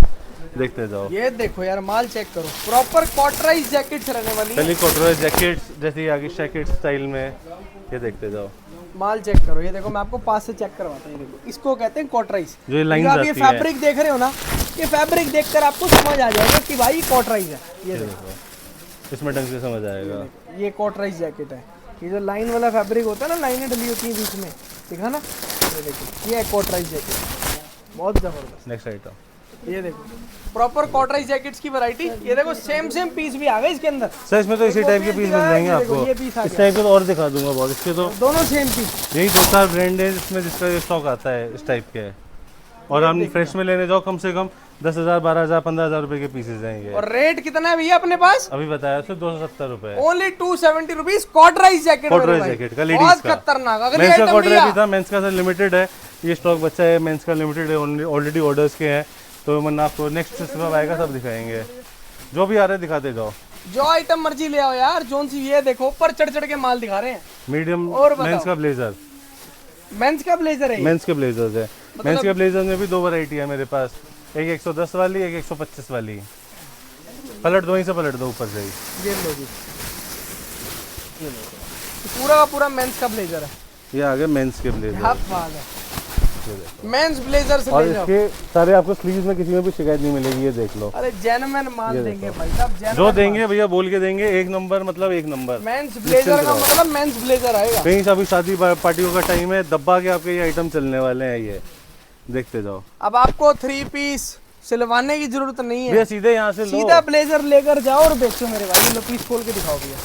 देखते जाओ। ये देखो यार माल चेक करो, प्रॉपर कॉटराइज जैकेट्स रहने वाली है। चलिए कॉटराइज जैकेट्स जैसे आगे जैकेट स्टाइल में, ये देखते जाओ। माल चेक करो, ये देखो मैं आपको पास से चेक करवाता हूँ। देखो इसको कहते हैं कॉटराइज। जो ये लाइन आप आती ये है, फैब्रिक देख रहे हो ना, ये फैब्रिक देखकर आपको समझ आ जाएगा कि भाई कॉटराइज है। ये देखो इसमें ढंग से समझ आएगा। ये कॉटराइज जैकेट है। ये जो लाइन वाला फैब्रिक होता है ना, लाइनें डली होती है बीच में, देखा ना, ये देखो ये है कॉटराइज जैकेट, बहुत जबरदस्त। नेक्स्ट आइटम, ये देखो प्रॉपर कॉटराइज जैकेट्स की वैरायटी। ये देखो सेम पीस भी आ गए इसके अंदर। सर इसमें तो इसी टाइप के पीस मिल जाएंगे ये देखो, आपको। ये पीस आ इस गया। टाइप के तो और दिखा दूंगा बहुत, इसके तो दोनों सेम पीस। यही 2-4 ब्रांड है जिसमें जिसका ये स्टॉक आता है इस टाइप के। और हम फ्रेश में लेने जाओ कम से कम 10,000, 12,000, 15,000 रुपए के पीसेज हैं ये। और रेट कितना है भैया अपने पास? अभी बताया सिर्फ 270 रुपए। ओनली 270 रुपीज कॉटराइज जैकेट। कॉटराइज जैकेट का लेडीज बहुत का, खतरनाक। अगली मेंस का आइटम कॉटराइज भैया, भी था, मेंस का सर लिमिटेड है ये स्टॉक, बच्चा है मेंस का लिमिटेड है, ऑलरेडी ऑर्डर्स के हैं, तो मन आपको नेक्स्ट सब आएगा सब दिखाएंगे, जो भी आ रहे दिखाते जाओ। जो आइटम मर्जी ले आओ यार, जोन सी। ये देखो ऊपर चढ़ चढ़ के माल दिखा रहे हैं। मीडियम और बताओ। मेंस का ब्लेजर, मेंस का ब्लेजर है ये। मेंस के ब्लेजर्स है। मेंस के ब्लेजर में भी 2 वैरायटी है मेरे पास, एक 110 वाली, एक 125 वाली। पलट दो, वहीं से पलट दो ऊपर से ही। ये लो जी, ये लो। पूरा का पूरा मेंस का ब्लेजर है। ये आ गए मेंस के ब्लेजर, क्या बात है, मेंस ब्लेजर से और ले जाओ। इसके सारे आपको स्लीव्स में किसी में भी शिकायत नहीं मिलेगी, ये देख लो। अरे जेन्युइन माल देंगे भाई साहब, जेन्युइन जो देंगे भैया बोल के देंगे, एक नंबर मतलब एक नंबर। मेंस ब्लेजर का मतलब मेंस ब्लेजर आएगा। कहीं से अभी शादी पार्टियों का टाइम है, दब्बा के आपके ये आइटम चलने वाले हैं, ये देखते जाओ। अब आपको 3 पीस सिलवाने की जरूरत नहीं भैया है, सीधे यहाँ से लो, सीधा ब्लेजर लेकर जाओ और बेचो मेरे भाई। लो पीस खोल के दिखाओ भैया।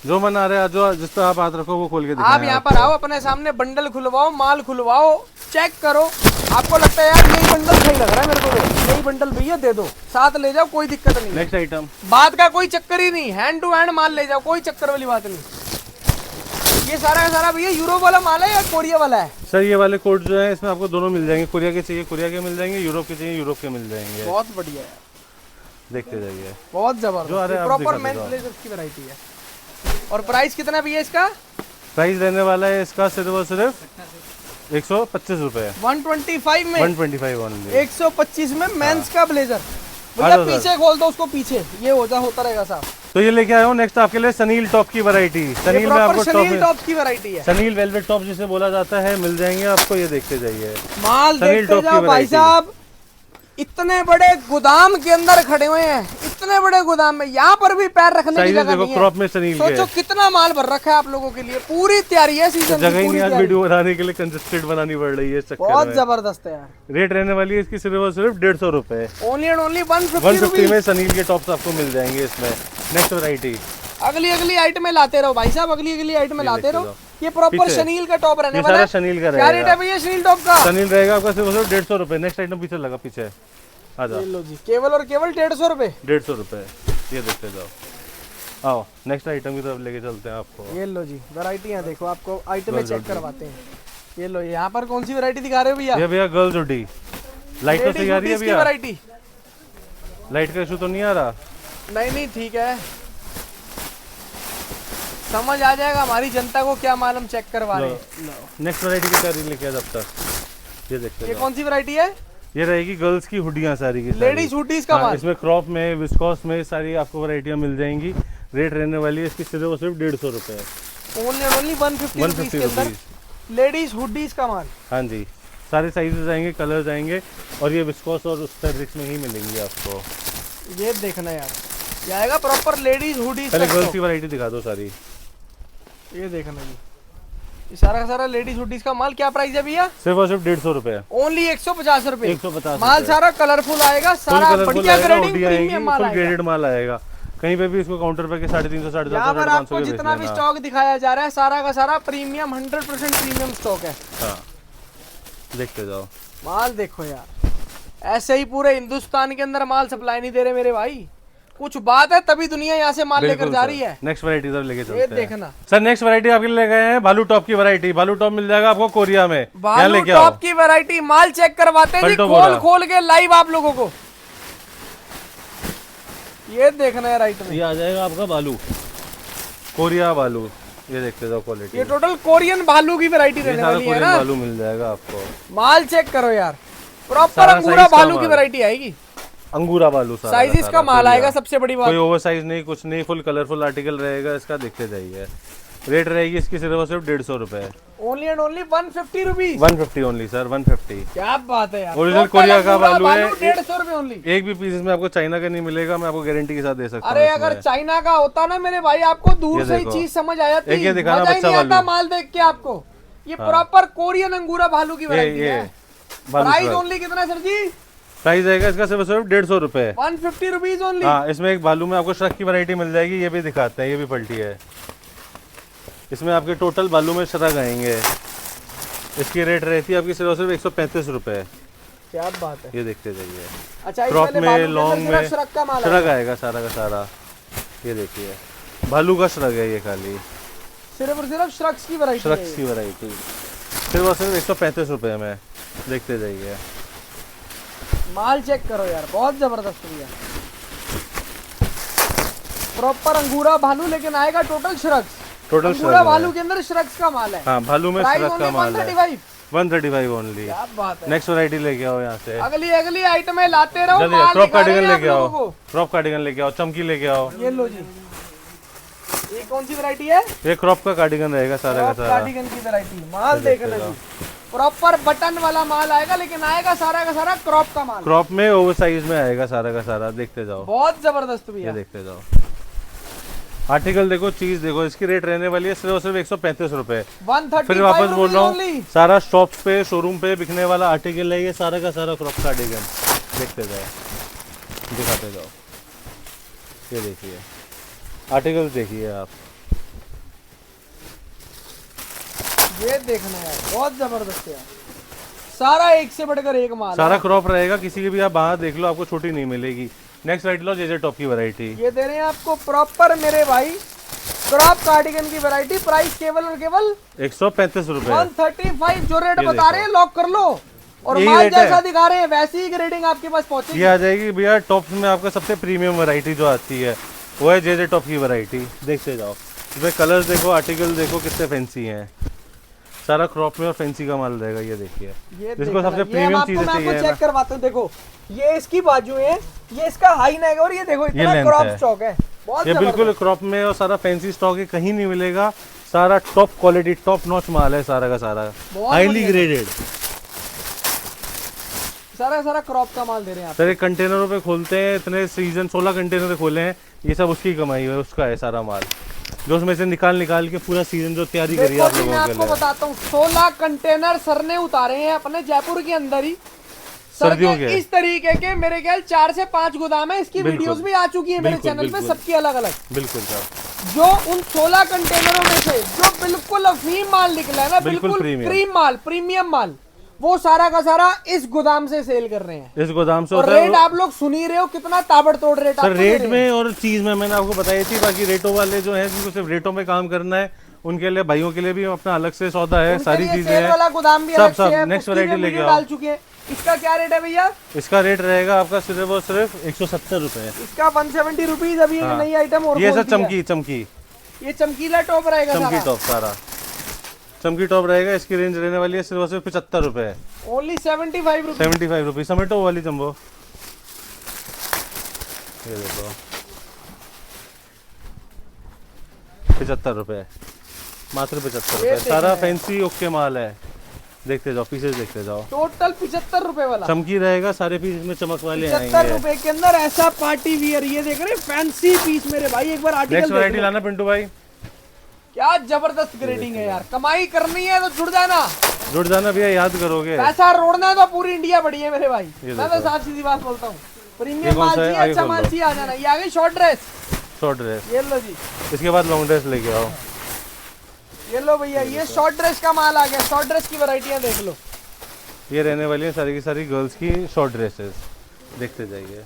जो मन आ रहा है, जो जिस पर आप हाथ रखो वो खोल के दिखाएं। आप यहाँ पर आओ, अपने सामने बंडल खुलवाओ, माल खुलवाओ, चेक करो। आपको लगता है यार यही बंडल सही लग रहा है मेरे को, यही बंडल भैया दे दो, साथ ले जाओ, कोई दिक्कत नहीं। नेक्स्ट आइटम, बात का कोई चक्कर ही नहीं, हैंड टू हैंड माल ले जाओ, कोई चक्कर वाली बात नहीं। ये सारा का सारा भैया यूरोप वाला माल है या कोरिया वाला है? सर ये वाले कोट जो है इसमें आपको दोनों मिल जाएंगे, कोरिया के चाहिए कोरिया के मिल जाएंगे, यूरोप के चाहिए यूरोप के मिल जाएंगे। बहुत बढ़िया है, देखते जाइए, बहुत जो आ रहा जबरदस्त। है आप प्रॉपर दिखा मेंस दो। ब्लेजर्स की वैरायटी है। और प्राइस कितना भैया इसका? प्राइस रहने वाला है इसका सिर्फ और सिर्फ 125 रुपए, 125 में 125 ओनली। 125 में मेंस का ब्लेजर। भैया पीछे खोल दो उसको, पीछे ये होता रहेगा साहब। तो ये लेके आया हूँ नेक्स्ट आपके लिए सनील टॉप की वैरायटी। सनील में आपको सनील टॉप की वैरायटी है, सनील वेलवेट टॉप जिसे बोला जाता है, मिल जाएंगे आपको, ये देखते जाइए। माल सनील देखते टॉप की जाओ भाई वैरायटी। साहब। इतने बड़े गोदाम के अंदर खड़े हुए हैं, इतने बड़े गोदाम में यहाँ पर भी पैर रखने की साइज जगह देखो नहीं क्रॉप है। में सनील सोचो के, कितना माल भर रखा है आप लोगों के लिए, पूरी तैयारी है सीजन जगह की, ही पूरी नहीं आज तैयारी। वीडियो बनाने के लिए कंसिस्टेंट बनानी पड़ रही है इस चक्कर बहुत में। जबरदस्त है यार। रेट रहने वाली है इसकी सिर्फ और सिर्फ 150 रुपए। ओनली एंड ओनली 150 150 में सनील के टॉप्स आपको मिल जाएंगे इसमें। नेक्स्ट वैरायटी, अगली आइटम लाते रहो भाई साहब, अगली आइटम लाते रहो। ये प्रॉपर पीछे। शनील का टॉप रहने ये वाला सारा है। शनील का क्या रेट है रहेगा, भैया शनील टॉप का? सनील रहेगा आपका सिर्फ और सिर्फ 150 रुपए। नेक्स्ट आइटम पीछे लगा, पीछे आ जाओ। ये लो जी, केवल और केवल 150 रुपए। 150 रुपए, ये देखते जाओ। आओ नेक्स्ट आइटम की तरफ लेके चलते हैं आपको। ये लो जी, वैरायटियां देखो, आपको आइटम चेक करवाते हैं। ये लो, यहाँ पर कौन सी वैरायटी दिखा रहे हो भैया? ये भैया गर्ल्स हुडी, लाइट तो सही आ रही है भैया? वैरायटी लाइट का इशू तो नहीं आ रहा? नहीं ठीक है, समझ आ जाएगा हमारी जनता को क्या मालूम, चेक करवा रहे हैं। नेक्स्ट वैरायटी की तैयारी लेके आ जब तक, ये देखते ये जाओ। कौन सी वैरायटी है? ये रहेगी गर्ल्स की हुडियां सारी की सारी। लेडीज हुडीज का हाँ, माल। इसमें क्रॉप में, विस्कॉस में सारी आपको वैरायटियां मिल जाएंगी। रेट रहने वाली है इसकी सिर्फ और सिर्फ 150 रुपए, ओनली 150 रुपीस के अंदर लेडीज हुडीज का माल। हाँ जी, सारे साइजेस आएंगे, कलर्स आएंगे, और ये विस्कॉस और उस फैब्रिक्स में ही मिलेंगी आपको। ये देखना यार, ये आएगा प्रॉपर लेडीज हुडीज। पहले गर्ल्स की वैरायटी दिखा दो सारी। ये देखना जी, ये सारा का सारा लेडीज हुडीज का माल। क्या प्राइस है भैया? सिर्फ और सिर्फ 150 रुपए, ओनली 150 रुपए। 150 माल सारा कलरफुल आएगा, सारा बढ़िया ग्रेडिंग प्रीमियम माल फुल आएगा। ग्रेडेड माल आएगा। कहीं पे भी इसको काउंटर पे के 350 450 यहाँ पर 500 आपको के जितना बेच भी लेना। स्टॉक दिखाया जा रहा है, सारा का सारा प्रीमियम 100% प्रीमियम स्टॉक है। हाँ, देखते जाओ। माल देखो यार, ऐसे ही पूरे हिंदुस्तान के अंदर माल सप्लाई नहीं दे रहे मेरे भाई। कुछ बात है तभी दुनिया यहाँ से माल लेकर जा रही है। नेक्स्ट वैरायटी सब लेके चलते ये हैं। देखना सर नेक्स्ट वैरायटी आपके लिए ले गए हैं भालू टॉप की वैरायटी। भालू टॉप मिल जाएगा आपको कोरिया में, यहाँ भालू लेके आओ। टॉप की वैरायटी। माल चेक करवाते हैं जी, पलटो खोल बोरा। खोल के लाइव आप लोगों को। ये देखना है राइट में, ये आ जाएगा आपका भालू, कोरिया भालू। ये देखते जाओ क्वालिटी। ये टोटल कोरियन भालू की वैरायटी ये रहने सारा वाली है कोरियन ना। भालू मिल जाएगा आपको। माल चेक करो यार, प्रॉपर सारा अंगूरा size का भालू की माल। वैरायटी आएगी। अंगूरा भालू सारा साइज इसका माल आएगा, सबसे बड़ी बात। कोई ओवर साइज नहीं, कुछ नहीं, फुल कलरफुल आर्टिकल रहेगा इसका। देखते जाइए। रेट रहेगी इसकी सिर्फ और सिर्फ 150 रुपए। Only and only 150 rupees. 150 only sir, 150। क्या बात है यार, ओरिजिनल कोरिया का भालू है। 150 रुपए ओनली। एक भी पीस इसमें आपको चाइना का नहीं मिलेगा, मैं आपको गारंटी के साथ दे सकता हूँ। अरे अगर चाइना का होता ना मेरे भाई, आपको दूर ये से ही देखो। चीज समझ आ जाती। एक ये दिखाना मजा ही बच्चा नहीं आता भालू। माल देख के आपको। ये प्रॉपर कोरियन अंगूरा भालू की वैरायटी ये है। भालू प्राइस सर। ओनली कितना सर जी? प्राइस आएगा इसका सिर्फ और सिर्फ 150 रुपए। 150 रुपीज ओनली। हाँ, इसमें एक भालू में आपको श्रग की वैरायटी मिल जाएगी। ये भी दिखाते हैं, ये भी पलटी है। इसमें आपके टोटल भालू में श्रग आएंगे। इसकी रेट रहती है आपकी सिर्फ और सिर्फ 135 रुपए। क्या बात है। ये देखते जाइए। अच्छा, क्रॉप इसमें में, भालू के लॉन्ग अंदर सिर्फ में श्रग का माल श्रग है। आएगा सारा का सारा। ये देखिए, भालू का श्रग है ये खाली। सिर्फ और सिर्फ श्रग्स की वैरायटी श्रग है। की वैरायटी सिर्फ और सिर्फ 135 रुपए में। देखते जाइए। माल चेक करो यार, बहुत जबरदस्त भैया। प्रॉपर अंगूरा भालू लेकिन आएगा टोटल श्रग्स। टोटल अंगूरा भालू के अंदर श्रग्स का माल है। हाँ, भालू में प्राइस श्रग का ओनली माल है। 135। 135 ओनली। क्या बात है। नेक्स्ट वैरायटी लेके आओ यहाँ से। अगली अगली आइटमें लाते रहो। जल्दी माल क्रॉप दिखा रहे कार्डिगन हैं आप लेके आओ। लोगों को। क्रॉप कार्डिगन लेके आओ, चमकी लेके आओ। ये लो जी, ये कौन सी वैरायटी है? ये क्रॉप का कार्डिगन रहेगा सारा का सारा। कार्डिगन की वैरायटी। माल देखना जी, प्रॉपर बटन वाला माल आएगा, लेकिन आएगा सारा का सारा क्रॉप का माल। क्रॉप में ओवर साइज में आएगा सारा का सारा। देखते जाओ, बहुत जबरदस्त ये भैया। देखते जाओ। आर्टिकल देखो, चीज देखो। इसकी रेट रहने वाली है सिर्फ और सिर्फ 135 रुपए। 135 फिर वापस बोल रहा only। हूँ, सारा शॉप पे, शोरूम पे बिकने वाला आर्टिकल है ये सारा का सारा क्रॉप कार्डिगन। देखते जाओ, दिखाते जाओ। ये देखिए, आर्टिकल देखिए आप। ये देखना यार, बहुत जबरदस्त है। सारा एक से बढ़कर एक माल सारा है। क्रॉप रहेगा, किसी की भी आप बाहर देख लो, आपको छोटी नहीं मिलेगी। नेक्स्ट वैरायटी लो, जेजे टॉप की वैरायटी। ये दे रहे हैं आपको प्रॉपर मेरे भाई क्रॉप कार्डिगन की वैरायटी। प्राइस केवल और केवल 135 रुपए। 135। जो रेट ये बता रहे हैं लॉक कर लो। और यही माल रेट है। जैसा दिखा रहे हैं वैसी ही ग्रेडिंग आपके पास पहुंचेगी। ये आ जाएगी भैया टॉप्स में। आपका सबसे प्रीमियम वैरायटी जो आती है वो है जेजे टॉप की वैरायटी। देखते जाओ, इसमें कलर्स देखो, आर्टिकल देखो कितने फैंसी हैं। सारा क्रॉप में और फैंसी का माल रहेगा। ये देखिए, जिसको सबसे प्रीमियम चीजें चाहिए चेक ना। करवाता हूँ। देखो, ये इसकी बाजू है, ये इसका हाई नेक है, और ये देखो इतना लेंथ क्रॉप है। स्टॉक है। बहुत ये बिल्कुल जबरदस्त। क्रॉप में और सारा फैंसी स्टॉक है, कहीं नहीं मिलेगा। सारा टॉप क्वालिटी, टॉप नॉच माल है सारा का सारा, बहुत हाईली बढ़िया। ग्रेडेड। सारा सारा क्रॉप का माल दे रहे हैं आप। सर ये कंटेनरों पे खोलते हैं, इतने सीजन 16 कंटेनर खोले हैं। ये सब उसकी कमाई है, उसका है सारा माल, जो उसमें से निकाल निकाल के पूरा सीजन जो तैयारी करी है देखो आप जी, मैं लोगों के आपको लिए। बताता हूँ, 16 कंटेनर सर ने उतारे हैं अपने जयपुर के अंदर ही। सर सर्दियों के के। इस तरीके के मेरे ख्याल 4 से 5 गोदाम है। इसकी बिल्कुल। वीडियोस भी आ चुकी है मेरे बिल्कुल, चैनल पे, बिल्कुल। सबकी अलग अलग। बिल्कुल सर। जो उन 16 कंटेनरों में से जो बिल्कुल अफीम माल निकला है ना, बिल्कुल बिल्कुल प्रीमियम। क्रीम माल, प्रीमियम माल, वो सारा का सारा इस गोदाम से सेल कर रहे हैं। इस गोदाम से और होता है रेट आप लोग सुन ही रहे हो, कितना ताबड़तोड़ रेट सर। आपको दे रेट रहे हैं। में और चीज में मैंने आपको बताई थी। बाकी रेटों वाले जो है, जिनको सिर्फ रेटों में काम करना है, उनके लिए, भाइयों के लिए भी अपना अलग से सौदा है। उनके सारी लिए चीजें सेल हैं। वाला गोदाम भी सब अलग से सब है, नेक्स्ट उसकी भी वैरायटी लेके वीडियो आओ। डाल चुके हैं। इसका क्या रेट है भैया? इसका रेट रहेगा आपका सिर्फ और सिर्फ 170 रुपए। इसका 170 रुपीज। अभी एक हाँ। नई आइटम और ये सर खोलती है। चमकी चमकी ये चमकीला टॉप रहेगा चमकी सारा। टॉप सारा चमकी टॉप रहेगा। इसकी रेंज रहने वाली है सिर्फ और सिर्फ 75 रुपए। Only 75 rupees. 75 रुपीज। समेटो वाली जम्बो, ये देखो 75 रुपए, मात्र 75 रुपए। सारा फैंसी ओके माल है। देखते जाओ, पीसेस देखते जाओ। टोटल 75 रुपए वाला। चमकी रहेगा, सारे पीस में चमक वाले 75 आएंगे। रुपए के अंदर ऐसा पार्टी वियर, ये देख रहे हैं फैंसी पीस मेरे भाई। एक बार नेक्स्ट आर्टिकल देख वैरायटी लो, लाना पिंटू भाई। क्या जबरदस्त ग्रेडिंग है यार। कमाई करनी है तो जुड़ जाना, जुड़ जाना भैया, याद करोगे। पैसा रोड़ना है तो पूरी इंडिया बड़ी है मेरे भाई। ये मैं तो साफ सीधी बात बोलता हूँ। ये प्रीमियम कौन माल सा है? चाहिए, आगे अच्छा खोल माल लो। चाहिए, आ जाना। ये आ गई शॉर्ट ड्रेस। Short dress. ये लो जी, इसके बाद लॉन्ग ड्रेस लेके आओ। ये लो भैया, ये शॉर्ट ड्रेस का माल आ गया। शॉर्ट ड्रेस की वैरायटियां देख लो। ये रहने वाली है सारी की सारी गर्ल्स की शॉर्ट ड्रेसेस। देखते जाइए,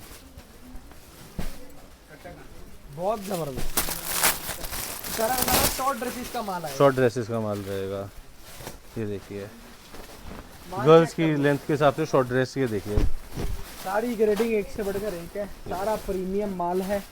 बहुत जबरदस्त सारा शॉर्ट ड्रेसेस का माल है। शॉर्ट ड्रेसेस का माल रहेगा। ये देखिए, गर्ल्स की लेंथ के हिसाब से शॉर्ट ड्रेस। ये देखिए, सारी ग्रेडिंग एक से बढ़कर एक है। सारा प्रीमियम माल है,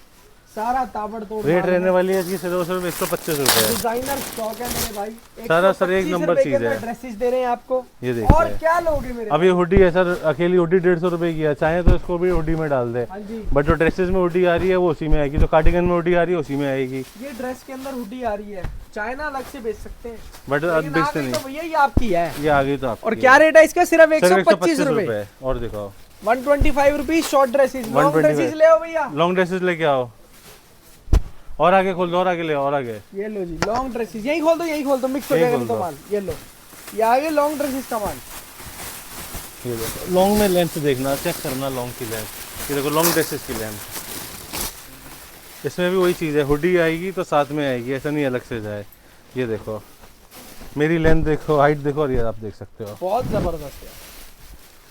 सारा ताबड़तोड़ रेट रहने वाली है इसकी सिर्फ 125 रुपए। डिजाइनर स्टॉक है मेरे भाई, सारा सर एक नंबर चीज है। ड्रेसेस दे रहे हैं आपको, ये देखिए और क्या लोगे मेरे अब ये हुडी है सर, अकेली हुडी 150 रुपए की है, चाहे तो इसको भी हुडी में डाल दे। हाँ जी, बट जो ड्रेसेस में हुडी आ रही है वो उसी में आएगी, जो कार्डिगन में हुडी आ रही है उसी में आएगी। ये ड्रेस के अंदर हुडी आ रही है, चाइना अलग से बेच सकते हैं, बट लेकिन बेचते आ गई नहीं, तो भैया ये आपकी है। ये आ गई तो आप। और क्या रेट है इसका? सिर्फ 125 रुपए। रुपए। और दिखाओ 125 rupees short dresses, long 125 dresses ले आओ भैया। लॉन्ग ड्रेसेस लेके आओ, और आगे खोल दो, और आगे ले आओ, और आगे। ये लो जी लॉन्ग ड्रेसेस, यही खोल दो, यही खोल दो, मिक्स हो यही जाएगा खोल तो दो। माल। ये लो, ये आगे लॉन्ग ड्रेसेस का माल। ये देखो लॉन्ग में लेंथ देखना, चेक करना लॉन्ग की लेंथ। ये देखो लॉन्ग ड्रेसेस की लेंथ, इसमें भी वही चीज़ है, हुडी आएगी तो साथ में आएगी, ऐसा नहीं अलग से जाए। ये देखो मेरी लेंथ देखो, हाइट देखो, और ये आप देख सकते हो, बहुत जबरदस्त है,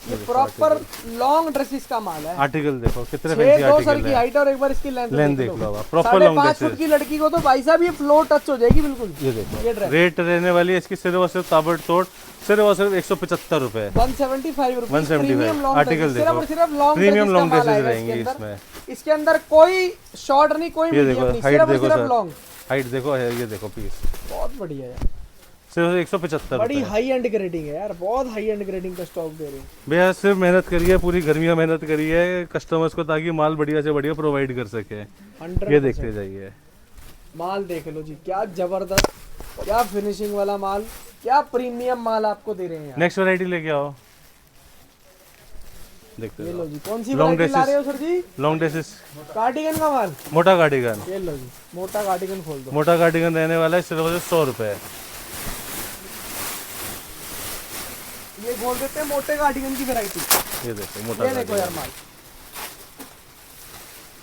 ये प्रॉपर लॉन्ग ड्रेसेस का माल है। आर्टिकल देखो कितने 6 फैंसी 2 सर आर्टिकल की है। हाइट और एक बार इसकी लेंथ लेंथ देख लो, प्रॉपर लॉन्ग 5.5 फुट ड्रेसेस। की लड़की को तो भाई साहब ये फ्लोर टच हो जाएगी बिल्कुल। ये ये देखो ड्रेस रेट रहने वाली है इसकी सिर्फ और सिर्फ ताबड़तोड़, सिर्फ और सिर्फ 175 रुपए। 175 रुपीज। 175 आर्टिकल सिर्फ और देखो, सिर्फ long premium long dresses dresses रहेंगी इसमें। इसके अंदर कोई शॉर्ट नहीं, कोई ये मीडियम देखो नहीं, हाइट सिर्फ और देखो सिर्फ सर, लॉन्ग। हाइट देखो है, ये देखो पीस बहुत बढ़िया है, सिर्फ 175 बड़ी रुपए। हाई एंड ग्रेडिंग है यार, बहुत हाई एंड ग्रेडिंग का स्टॉक दे रहे हैं। भैया सिर्फ मेहनत करी है, पूरी गर्मियाँ मेहनत करी है कस्टमर्स को, ताकि माल बढ़िया से बढ़िया प्रोवाइड कर सके। 100% ये देखते जाइए, माल देख लो जी, क्या जबरदस्त, क्या फिनिशिंग वाला माल, क्या प्रीमियम माल आपको दे रहे हैं यार। नेक्स्ट वैरायटी लेके आओ, देखते ये जाओ। लो जी, कौन सी Long वैरायटी ला dresses। रहे हो सर जी? लॉन्ग ड्रेसेस, कार्डिगन का माल। मोटा कार्डिगन, ये लो जी, मोटा कार्डिगन खोल दो। मोटा कार्डिगन रहने वाला है सिर्फ और सिर्फ 100 रुपए। ये खोल देते हैं मोटे कार्डिगन की वैरायटी। ये देखो मोटा ये देखो यार कार्डिगन, माल,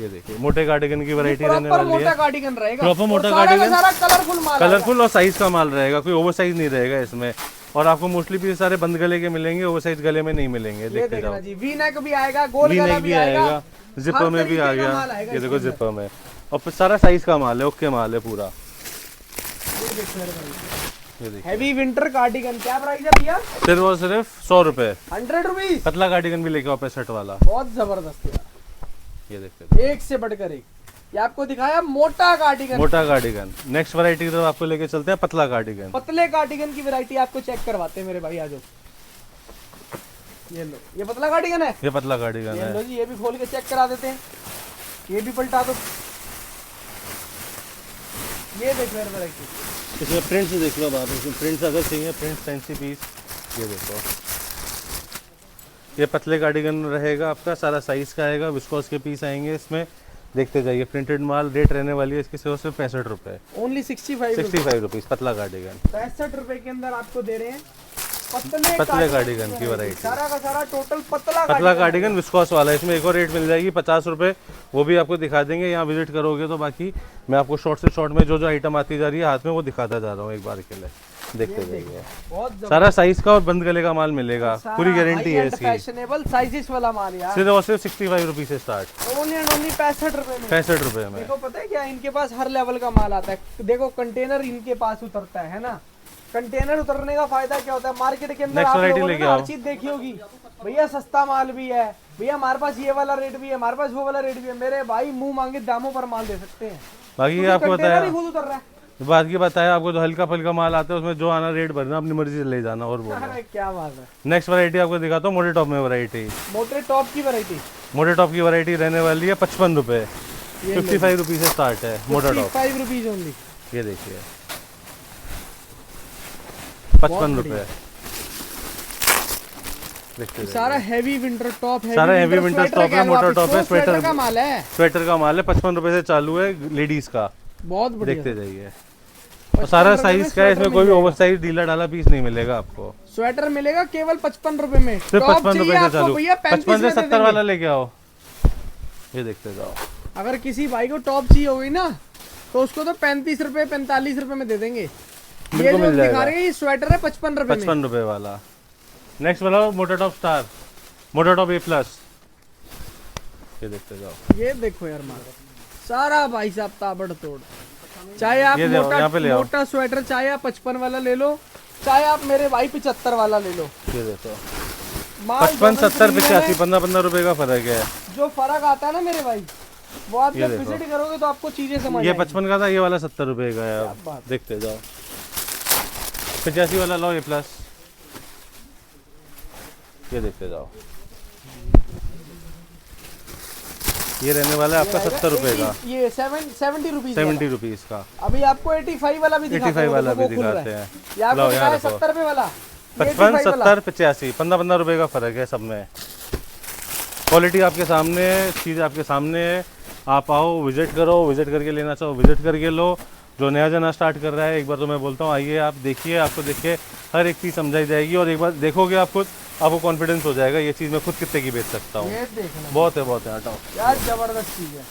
ये देखिए मोटे कार्डिगन की वैरायटी रहने प्रॉपर वाली मोटा है, कार्डिगन रहेगा, प्रॉपर मोटा और सारा का कार्डिगन। सारा कलरफुल माल आएगा। कलरफुल और साइज का माल रहेगा, कोई ओवर साइज नहीं रहेगा इसमें। और आपको मोस्टली भी सारे बंद गले के मिलेंगे, ओवर साइज गले में नहीं मिलेंगे। ये देखते देखना जाओ, जी, वी नेक भी आएगा, गोल वी गला नेक भी भी आएगा, आएगा, जिपर हर में भी आ तरीके का माल गया। आएगा ये इसके देखो अंदर। जिपर में, और फिर सारा साइज का माल है, ओके माल है पूरा। ये देखो यार भाई, ये देखिए हैवी विंटर कार्डिगन, क्या प्राइस है भैया? सिर्फ और सिर्फ 100 रुपए। 100 रुपीज। पतला कार्डिगन भी लेके आओ 65 वाला। बहुत जबरदस्त यार, ये देखते जाओ, एक से बढ़कर एक। ये आपको दिखाया मोटा कार्डिगन, मोटा कार्डिगन। नेक्स्ट वैरायटी की तरफ आपको लेके चलते हैं, पतला कार्डिगन। पतले कार्डिगन की वैरायटी आपको चेक करवाते हैं मेरे भाई, आ जाओ। ये लो, ये पतला कार्डिगन है। ये पतला कार्डिगन ये लो है, जी, ये भी खोल के चेक करा देते हैं, ये भी पलटा दो। ये देखो यार वैरायटी, इसमें प्रिंट्स देख लो आप, इसमें प्रिंट्स अगर चाहिए, प्रिंट्स फैंसी पीस। ये देखो ये पतले कार्डिगन रहेगा आपका, सारा साइज का आएगा, विस्कोस के पीस आएंगे इसमें। देखते जाइए, प्रिंटेड माल। रेट रहने वाली है इसकी सिर्फ 65 रुपए। ओनली 65 65 रुपीज पतला कार्डिगन। 65 रुपए के अंदर आपको दे रहे हैं पतले कार्डिगन की वैरायटी, सारा का सारा टोटल पतला पतला कार्डिगन विस्कोस वाला है। इसमें एक और रेट मिल जाएगी 50 रुपए, वो भी आपको दिखा देंगे यहाँ विजिट करोगे तो। बाकी मैं आपको शॉर्ट से शॉर्ट में जो जो आइटम आती जा रही है हाथ में, वो दिखाता जा रहा हूँ एक बार के लिए। देखते जाइए, बहुत सारा साइज का और बंद गले का माल मिलेगा, पूरी गारंटी है इसकी। फैशनेबल साइजेस वाला माल यार, सिर्फ और सिर्फ 65 रुपीज से स्टार्ट, ओनली एंड ओनली 65 रुपए में। 65 रुपए में। देखो पता है क्या, इनके पास हर लेवल का माल आता है। देखो कंटेनर इनके पास उतरता है ना। कंटेनर उतरने का फायदा क्या होता है, मार्केट के अंदर Next आप variety लोगों ने लेके ना हर आओ। चीज देखी होगी, भैया सस्ता माल भी है, भैया हमारे पास ये वाला रेट भी है, हमारे पास वो वाला रेट भी है। मेरे भाई मुंह मांगे दामों पर माल दे सकते हैं, बाकी क्योंकि आपको कंटेनर ही बताया, खुद उतर रहा है। बात की बताया आपको, तो हल्का फुल्का माल आता है, उसमें जो आना रेट भरना, अपनी मर्जी से ले जाना और बोलना। अरे क्या बात है। नेक्स्ट वैरायटी आपको दिखाता हूँ, मोटे टॉप में वैरायटी। मोटे टॉप की वैरायटी, मोटे टॉप की वैरायटी रहने वाली है 55 रुपए। 55 रुपीज से स्टार्ट है मोटा टॉप। 55 rupees only. ये देखिए 55 रुपए। देखते सारा हैवी विंटर टॉप है, सारा heavy winter top है, मोटा टॉप है, स्वेटर स्वेटर का माल है, स्वेटर का माल है। 55 रुपए से चालू है लेडीज का। बहुत बढ़िया। देखते जाइए, और सारा साइज का है, इसमें कोई भी ओवर साइज ढीला ढाला पीस नहीं मिलेगा आपको। स्वेटर मिलेगा केवल 55 रुपए में। सिर्फ टॉप 55 रुपए चाहिए से आपको चालू, भैया 55 से 70 वाला देंगे। लेके आओ। ये देखते जाओ, अगर किसी भाई को टॉप चाहिए होगी ना, तो उसको तो 35 रुपए 45 रुपए में दे देंगे। ये बिल्कुल जो मिल दिखा जाएगा। रहे हैं ये स्वेटर है 55 रुपए में। 55 रुपए वाला। नेक्स्ट वाला मोटा टॉप स्टार, मोटा टॉप A+। ये देखते जाओ, ये देखो यार माल, सारा भाई साहब ताबड़तोड़। चाहे आप ये देखो, यहाँ पे ले आओ। मोटा स्वेटर चाहे आप 55 वाला ले लो, चाहे आप मेरे भाई 75 वाला ले लो। ये देखो माल 55 70 दोनों 85 15 रुपए का फर्क है। जो फर्क आता है ना मेरे भाई, वो आप जब विजिट करोगे तो आपको चीजें समझ ये 55 का था, ये वाला 70 रुपए का है। आप देखते जाओ। 85 वाला लो, ये प्लस, ये देखते जाओ। ये रहने वाला है आपका 70 रुपए का। ये 70 रुपीज 70 रुपीज का। अभी आपको 85 वाला भी दिखाते 85 वाला भी दिखाते हैं। लो यार 70 रुपए वाला, 55, 70, 85, 15 रुपए का फर्क है सब में। क्वालिटी आपके सामने है, चीज़ आपके सामने है। आप आओ, विजिट करो, विजिट करके लेना चाहो विजिट करके लो। जो नया जना स्टार्ट कर रहा है, एक बार तो मैं बोलता हूँ आइए, आप देखिए, आपको देखिए हर एक चीज़ समझाई जाएगी। और एक बार देखोगे आप खुद, आपको कॉन्फिडेंस हो जाएगा ये चीज़ मैं खुद कितने की बेच सकता हूँ। बहुत है हटाओ यार, जबरदस्त चीज़ है।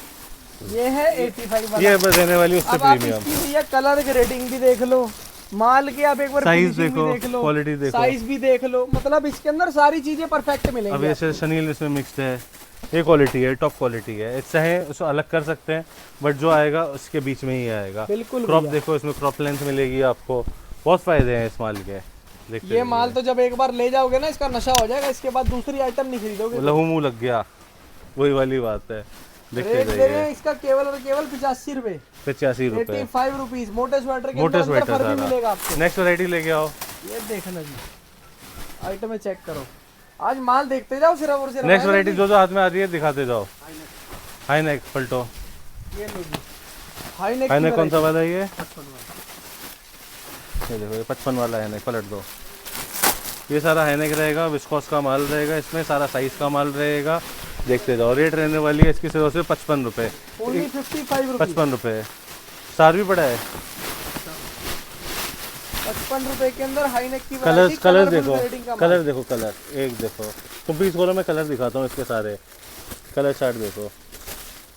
ये है 85 वाला, ये बस रहने वाली उससे प्रीमियम। भैया कलर ग्रेडिंग भी देख लो, माल के आप एक बार साइज देखो, क्वालिटी देखो, साइज भी देख लो, मतलब इसके अंदर सारी चीजें परफेक्ट मिलेंगी। अब ऐसे शनील इसमें मिक्स्ड है, ये क्वालिटी है, टॉप क्वालिटी है। इससे है उसको अलग कर सकते हैं, बट जो आएगा उसके बीच में ही आएगा। बिल्कुल। क्रॉप देखो, इसमें क्रॉप लेंथ मिलेगी आपको। बहुत फायदे हैं इस माल के। देखते ये माल तो जब एक बार ले जाओगे ना, इसका नशा हो जाएगा, इसके बाद दूसरी आइटम नहीं खरीदोगे। लहू मुंह लग गया, वही वाली बात है। देखते रेट दे रहे हैं इसका केवल और केवल 85 रुपए, 85 रुपए, 85 रुपीज। मोटे स्वेटर के मोटे अंदर स्वेटर फर भी मिलेगा आपको। नेक्स्ट वैरायटी लेके आओ। ये देखना जी, आइटम चेक करो। आज माल देखते जाओ सिर्फ और सिर्फ। नेक्स्ट वैरायटी जो हाथ में आ रही है दिखाते जाओ। हाई नेक पलटो, ये लो जी, हाई नेक कौन सा वाला है ये? 55 देखो, ये 55 वाला है नेक, पलट दो। ये सारा है नेक रहेगा, विस्कोस का माल रहेगा, इसमें सारा साइज का माल रहेगा। देखते जाओ। रेट रहने वाली है इसकी सिर्फ 55 रुपए, 55 रुपए। सार भी पड़ा है 55 रुपए के अंदर हाई नेक की कलर देखो, कलर देखो, कलर एक देखो। तुम पीस खोलो, मैं कलर दिखाता हूँ इसके सारे कलर चार्ट देखो।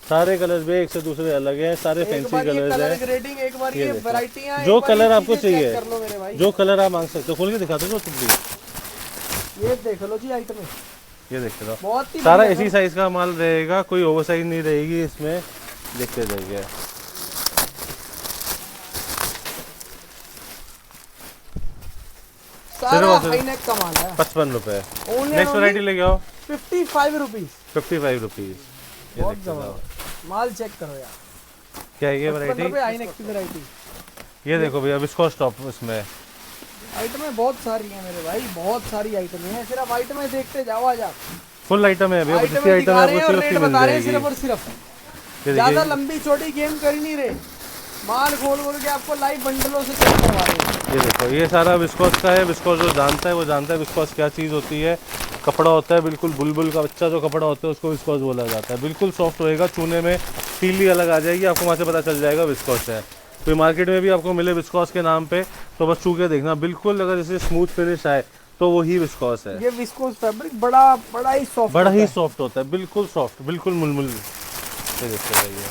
सारे कलर भी एक से दूसरे अलग है, सारे फैंसी कलर्स हैं। एक बार ये वैरायटियां, जो कलर आपको चाहिए, जो कलर आप मांग सकते हो, खोल के दिखाते हो तुम भी। ये देख लो जी आइटम, ये देखते रहो। बहुत ही सारा इसी साइज का माल रहेगा, कोई ओवर साइज नहीं रहेगी इसमें। देखते जाइए। सारा हाई नेक का माल है, 55 रुपए। नेक्स्ट वैरायटी लेके आओ। 55 रुपीज, 55 रुपीज। बहुत जबरदस्त माल। चेक करो यार, क्या है ये वैरायटी? हाई नेक की वैरायटी। ये देखो भैया, विस्कोस टॉप। इसमें आइटमें बहुत सारी हैं मेरे भाई, बहुत सारी आइटमें हैं। सिर्फ आइटमें देखते जाओ। आज आप फुल आइटम है भैया, जितनी आइटम है वो सिर्फ की मिल जाएगी। सिर्फ और सिर्फ ज्यादा लंबी चौड़ी गेम कर ही नहीं रहे, माल खोल खोल के आपको लाइव बंडलों से चेक करवा रहे हैं। ये देखो, ये सारा विस्कोस का है। विस्कोस जो जानता है वो जानता है विस्कोस क्या चीज़ होती है। कपड़ा होता है बिल्कुल बुलबुल का बच्चा, जो कपड़ा होता है उसको विस्कोस बोला जाता है। बिल्कुल सॉफ्ट होएगा, चूने में फील अलग आ जाएगी आपको, वहाँ से पता चल जाएगा विस्कोस है। कोई मार्केट में भी आपको मिले विस्कोस के नाम पे तो बस छू के देखना, बिल्कुल अगर जैसे स्मूथ फिनिश आए तो वही विस्कोस है। ये विस्कोस फैब्रिक बड़ा ही सॉफ्ट होता है, बिल्कुल सॉफ्ट, बिल्कुल मुलमुल। ये देखते रहिए।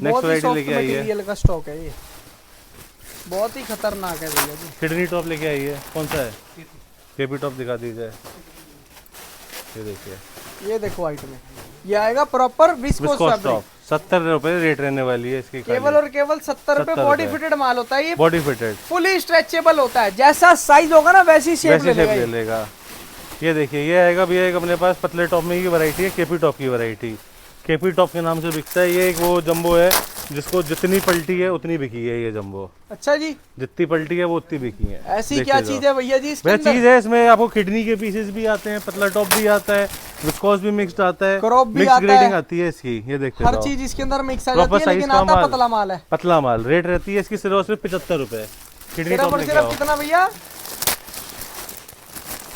नेक्स्ट वैरायटी लेके आई है, मटेरियल का स्टॉक है ये, बहुत ही खतरनाक है भैया जी। किडनी टॉप लेके आई है। कौन सा है? केपी टॉप दिखा दीजिए। ये देखिए, ये देखो आइटम, ये आएगा प्रॉपर विस्कोस टॉप। 70 रुपए रेट रहने वाली है इसकी, केवल और केवल 70 रुपए। बॉडी फिटेड माल होता है ये, बॉडी फिटेड, फुली स्ट्रेचेबल होता है। जैसा साइज होगा ना वैसी शेप ले लेगा। ये देखिए, ये आएगा भैया एक अपने पास पतले टॉप में की वैरायटी है, केपी टॉप की वैरायटी। केपी टॉप के नाम से बिकता है। ये एक वो जंबो है जिसको जितनी पलटी है उतनी बिकी है ये जंबो। अच्छा जी, जितनी पलटी है वो उतनी बिकी है। ऐसी क्या चीज है भैया जी? वह चीज है, इसमें आपको किडनी के पीसेस भी आते हैं, पतला टॉप भी आता है, विस्कोस भी मिक्स्ड आता है, क्रॉप भी मिक्स आता ग्रेडिंग है, आती है इसकी। ये देखते हर चीज इसके अंदर मिक्स आ जाती है, लेकिन आता पतला माल है। पतला माल। रेट रहती है इसकी सिर्फ 75 रुपए। किडनी टॉप कितना भैया?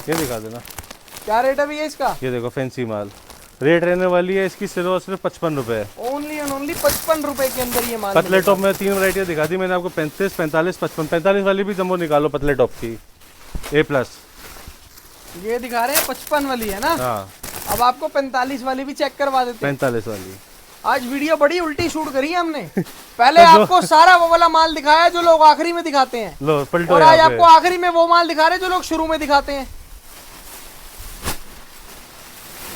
ये दिखा देना, क्या रेट है भैया इसका? ये देखो फैंसी माल। रेट रहने वाली है इसकी सिर्फ 55 रुपए। ओनली एंड ओनली 55 रुपए के अंदर ये माल। पतले टॉप में 3 वैरायटियां दिखा दी मैंने आपको, 35, 45, 55। 45 वाली भी जंबो निकालो पतले टॉप की, A+। ये दिखा रहे हैं 55 वाली है ना? हाँ। अब आपको 45 वाली भी चेक करवा देते हैं। 45 वाली। आज वीडियो बड़ी उल्टी शूट करी है हमने। पहले आपको सारा वो वाला माल दिखाया जो लोग आखिरी में दिखाते हैं, लो पलटो। और आज आपको आखिरी में वो माल दिखा रहे जो लोग शुरू में दिखाते हैं।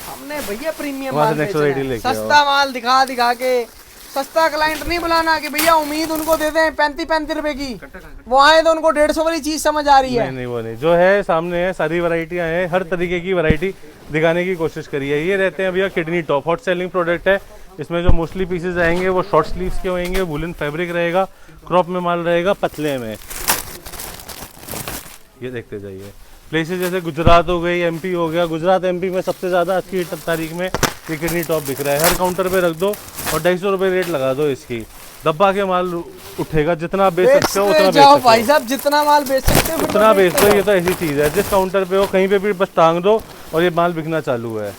हमने भैया प्रीमियम माल बेचना है, सस्ता माल दिखा दिखा के। सस्ता क्लाइंट नहीं बुलाना कि भैया उम्मीद उनको दे दें 35 रुपए की, वो आए तो उनको 150 वाली चीज समझ आ रही है। नहीं वो नहीं, जो है सामने है सारी वैरायटियां हैं, हर तरीके की वैरायटी दिखाने की कोशिश करी है। ये रहते हैं भैया kidney top, hot selling product है। इसमें जो मोस्टली पीसेज आएंगे वो शॉर्ट स्लीव्स के होंगे, वुलन फैब्रिक रहेगा, क्रॉप में माल रहेगा, पतले में। ये देखते जाइए। प्लेसेस जैसे गुजरात हो गई, एमपी हो गया। गुजरात एमपी में सबसे ज़्यादा आज की तारीख में ये किडनी टॉप बिक रहा है। हर काउंटर पे रख दो और 250 रुपये रेट लगा दो इसकी। दब्बा के माल उठेगा, जितना आप बेच सकते हो उतना बेच सकते हो भाई साहब, जितना माल बेच सकते हो उतना बेच दो। ये तो ऐसी चीज़ है, जिस काउंटर पे हो कहीं पे भी बस टांग दो और ये माल बिकना चालू है।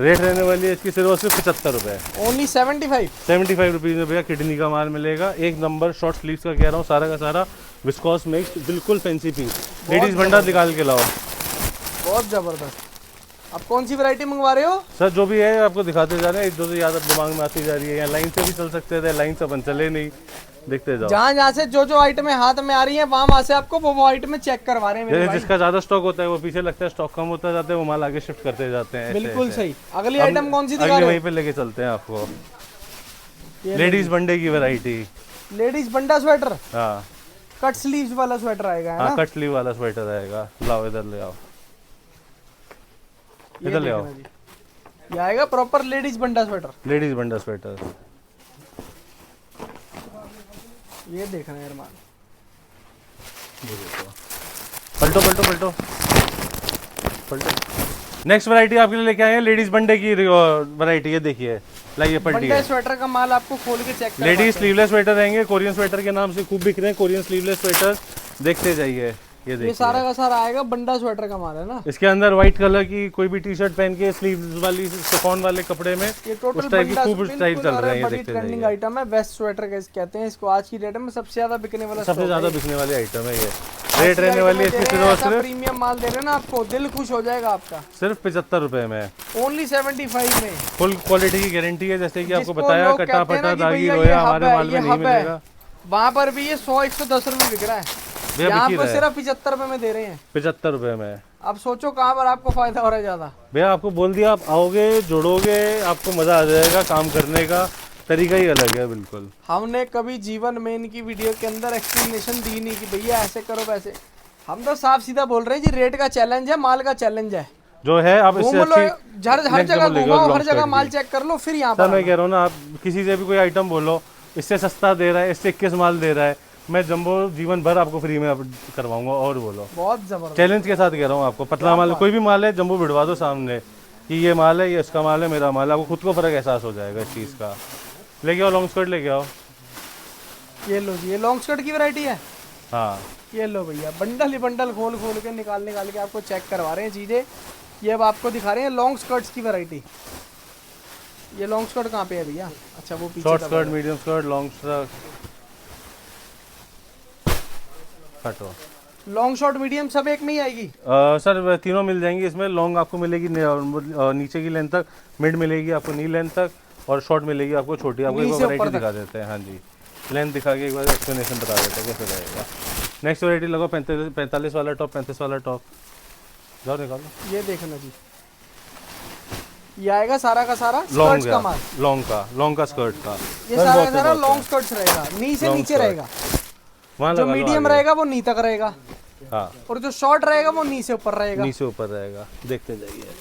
रेट रहने वाली है इसकी सिर्फ और सिर्फ 75 रुपये। ओनली 75 रुपीज़ में भैया किडनी का माल मिलेगा। एक नंबर शॉर्ट स्लीव्स का कह रहा हूँ, सारा का सारा विस्कॉस मिक्स, बिल्कुल फैंसी पीस। लेडीज बंडा निकाल के लाओ, बहुत जबरदस्त। आप कौन सी वैरायटी मंगवा रहे हो सर? जो भी है आपको दिखाते जा रहे हैं, एक दो याद दिमाग में आती जा रही है। या लाइन से भी चल सकते थे, लाइन से अपन चले नहीं, देखते जाओ। जहाँ से जो आइटमें हाथ में आ रही है वहाँ से आपको वो आइटमें चेक करवा रहे हैं मेरे भाई। जिसका ज्यादा स्टॉक होता है वो पीछे लगता है, स्टॉक कम होता जाता है, वो माल आगे शिफ्ट करते जाते हैं। बिल्कुल सही। अगली आइटम कौन सी दिखा रहे हो? वहीं पे लेके चलते हैं आपको। लेडीज बंडे की वैरायटी, लेडीज बंडा स्वेटर। हाँ, कट स्लीव्स वाला स्वेटर आएगा, है हाँ, ना? कट स्लीव वाला स्वेटर आएगा। लाओ इधर ले आओ, इधर ले आओ। ये आएगा प्रॉपर लेडीज बंडा स्वेटर। लेडीज बंडा स्वेटर, ये देखना यार माल। पलटो पलटो पलटो पलटो। नेक्स्ट वैरायटी आपके लिए लेके आए हैं लेडीज बंडे की वैरायटी। ये देखिए, लाइए पलटी बंडे स्वेटर का माल आपको खोल के चेक करवाते हैं। लेडीज स्लीवलेस स्वेटर रहेंगे, कोरियन स्वेटर के नाम से खूब बिक रहे हैं। कोरियन स्लीवलेस स्वेटर देखते जाइए। ये देखिए, ये सारा का सारा आएगा बंडा स्वेटर का माल, है ना? इसके अंदर व्हाइट कलर की कोई भी टी शर्ट पहन के स्लीव्स वाली शिफॉन वाले कपड़े में ये टोटल उस टाइप की खूब स्टाइल चल रहे हैं। ये बड़ी देखते ट्रेंडिंग जाइए। आइटम है, बेस्ट स्वेटर कहते हैं इसको। आज की डेट में सबसे ज्यादा बिकने वाला, सबसे ज्यादा बिकने वाली आइटम है ये। रेट रहने वाली है इसकी सिर्फ प्रीमियम माल दे रहे हैं ना आपको, दिल खुश हो जाएगा आपका। सिर्फ 75 रुपए में, ओनली 75 में। फुल क्वालिटी की गारंटी है। जैसे कि आपको जिसको बताया, लोग कटा कहते हैं ना फटा कि दागी भैया रोया ये हमारे हब माल है, में ये नहीं हब है। मिलेगा। वहाँ पर भी ये 100-110 रुपए बिक रहा है, यहाँ पर सिर्फ 75 रुपए में दे रहे हैं। 75 रुपए में। अब सोचो कहाँ पर आपको फायदा हो रहा है ज्यादा। भैया आपको बोल दिया, आप आओगे, जुड़ोगे, आपको मजा आ जाएगा। काम करने का तरीका ही अलग है बिल्कुल। हमने कभी जीवन में इनकी वीडियो के अंदर एक्सप्लेनेशन दी नहीं कि भैया ऐसे करो वैसे। हम तो साफ सीधा बोल रहे हैं जी, रेट का चैलेंज है, माल का चैलेंज है। जो है आप इससे घूम लो, हर जगह घूमो, हर जगह माल चेक कर लो, फिर यहाँ पर मैं कह रहा हूँ ना, आप किसी से भी कोई आइटम बोलो, इससे सस्ता दे रहा है, इससे 21 माल दे रहा है, मैं जंबो जीवन भर आपको फ्री में करवाऊंगा। और बोलो, बहुत जबरदस्त चैलेंज के साथ कह रहा हूँ आपको। पतला माल, कोई भी माल है, जंबो भिड़वा दो सामने कि ये माल है, ये इसका माल है, मेरा माल है। आपको खुद को फर्क एहसास हो जाएगा इस चीज़ का। लेके आओ लॉन्ग स्कर्ट, लेके आओ। ये लो जी, ये लॉन्ग स्कर्ट की वैरायटी है। हाँ, ये लो भैया, बंडल ही बंडल खोल के निकाल के आपको चेक करवा रहे हैं चीज़ें। ये अब आपको दिखा रहे हैं लॉन्ग स्कर्ट्स की वैरायटी। ये लॉन्ग स्कर्ट कहाँ पे है भैया? अच्छा, वो पीछे। Short skirt, medium skirt, long skirt, हटो। लॉन्ग शॉर्ट मीडियम सब एक में ही आएगी? सर तीनों मिल जाएंगी इसमें। लॉन्ग आपको मिलेगी नीचे की लेंथ तक, मिड मिलेगी आपको नी लेंथ तक, और शॉर्ट मिलेगी आपको छोटी। आपको एक वैरायटी दिखा देते हैं। हाँ जी, लेंथ दिखा के एक बार एक्सप्लेनेशन बता देते हैं कैसे रहेगा। नेक्स्ट वैरायटी लगाओ, 45 वाला टॉप, 35 वाला टॉप। जाओ निकालो। ये देखना जी, ये आएगा सारा का सारा लॉन्ग का माल। लॉन्ग का स्कर्ट का। ये सारा का सारा लॉन्ग स्कर्ट्स रहेगा, नी से नीचे रहेगा। जो मीडियम रहेगा वो नी तक रहेगा, हाँ, और जो शॉर्ट रहेगा वो नी से ऊपर रहेगा। नी से ऊपर रहेगा। देखते जाइए।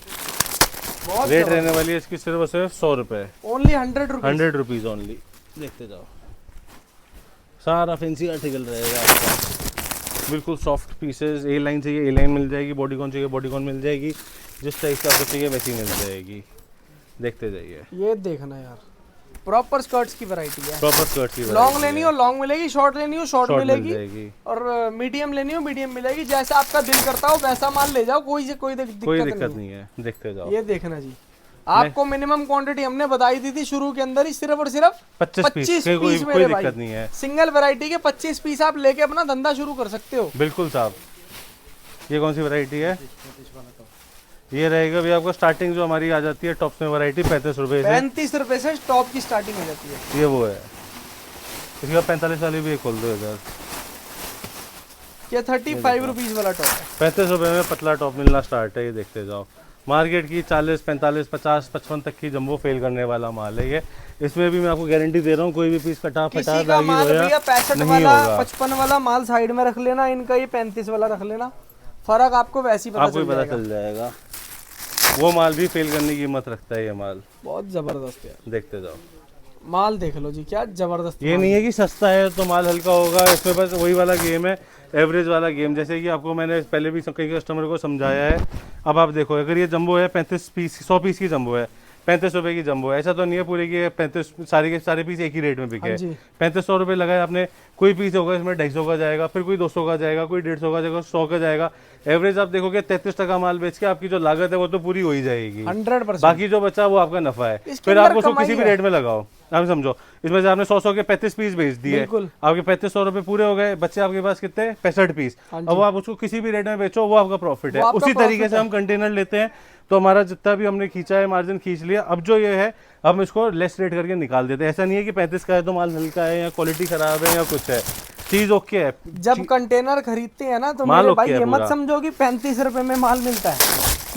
बहुत रेट रहने वाली है इसकी सिर्फ और सिर्फ 100 रुपए। Only 100 rupees only. देखते जाओ, सारा फैंसी आर्टिकल रहेगा आपका। बिल्कुल सॉफ्ट पीसेस। ए लाइन चाहिए ए लाइन मिल जाएगी, बॉडीकॉन चाहिए बॉडीकॉन मिल जाएगी, जिस टाइप का आपको चाहिए वैसी मिल जाएगी। देखते जाइए। ये देखना यार, प्रॉपर स्कर्ट्स की वैरायटी है। प्रॉपर स्कर्ट की लॉन्ग लेनी हो लॉन्ग मिलेगी, शॉर्ट लेनी हो शॉर्ट मिलेगी, और मीडियम लेनी हो मीडियम मिलेगी। जैसा आपका दिल करता हो वैसा माल ले जाओ, कोई दिक्कत नहीं है। देखते जाओ। ये देखना जी, आपको मिनिमम क्वांटिटी हमने बताई दी थी शुरू के अंदर ही, सिर्फ और सिर्फ 25 पीस कोई दिक्कत नहीं है। सिंगल वैरायटी के 25 पीस आप लेके अपना धंधा शुरू कर सकते हो। बिल्कुल साहब। ये कौन सी वैरायटी है? ये रहेगा भी आपको स्टार्टिंग जो हमारी आ जाती है टॉप में वैरायटी 35 रुपए से। 35 रुपए से टॉप की स्टार्टिंग हो जाती है। ये वो है। इसके बाद 45 वाली भी खोल दो इधर। ये 35 रुपीज वाला टॉप है। 35 रुपए में पतला टॉप मिलना स्टार्ट है। ये देखते जाओ। मार्केट की 40, 45, 50, 55 तक की जंबो फेल करने वाला माल है ये। इसमें भी मैं आपको गारंटी दे रहा हूँ, कोई भी पीस कटा फटा दागी होया 65 वाला 55 वाला माल साइड में रख लेना, इनका ये 35 वाला रख लेना। फर्क आपको वैसे ही पता चल जाएगा। वो माल भी फेल करने की हिम्मत रखता है ये माल। बहुत जबरदस्त यार, देखते जाओ माल देख लो जी, क्या जबरदस्त। ये नहीं है कि सस्ता है तो माल हल्का होगा, इसमें बस वही वाला गेम है, एवरेज वाला गेम। जैसे कि आपको मैंने पहले भी कई कस्टमर को समझाया है। अब आप देखो, अगर ये जंबो है 35 पीस, 100 पीस की जंबो है, 35 रुपए की जंबो है। ऐसा तो नहीं है पूरे की 35 सारे के सारे पीस एक ही रेट में बिके। हाँ जी। 3500 रुपये लगाए आपने, कोई पीस होगा इसमें 250 का जाएगा, फिर कोई 200 का जाएगा, कोई 150 का जाएगा, 100 का जाएगा। एवरेज आप देखोगे 33 माल बेच के आपकी जो लागत है वो तो पूरी हो ही जाएगी। 100%। बाकी जो बचा वो आपका नफा है। फिर आप उसको किसी भी रेट में लगाओ, आप समझो इसमें से आपने 100 के 35 पीस बेच दिए, आपके 3500 रुपए पूरे हो गए, बच्चे आपके पास कितने 65 पीस। अब आप उसको किसी भी रेट में बेचो, वो आपका प्रॉफिट है। उसी तरीके से हम कंटेनर लेते हैं, तो हमारा जितना भी हमने खींचा है मार्जिन खींच लिया। अब जो ये है हम इसको लेस रेट करके निकाल देते हैं। ऐसा नहीं है कि 35 का है तो माल हल्का है या क्वालिटी खराब है या कुछ है, चीज ओके है। जब कंटेनर खरीदते हैं ना तो मेरे भाई ये मत समझो कि 35 रुपए में माल मिलता है,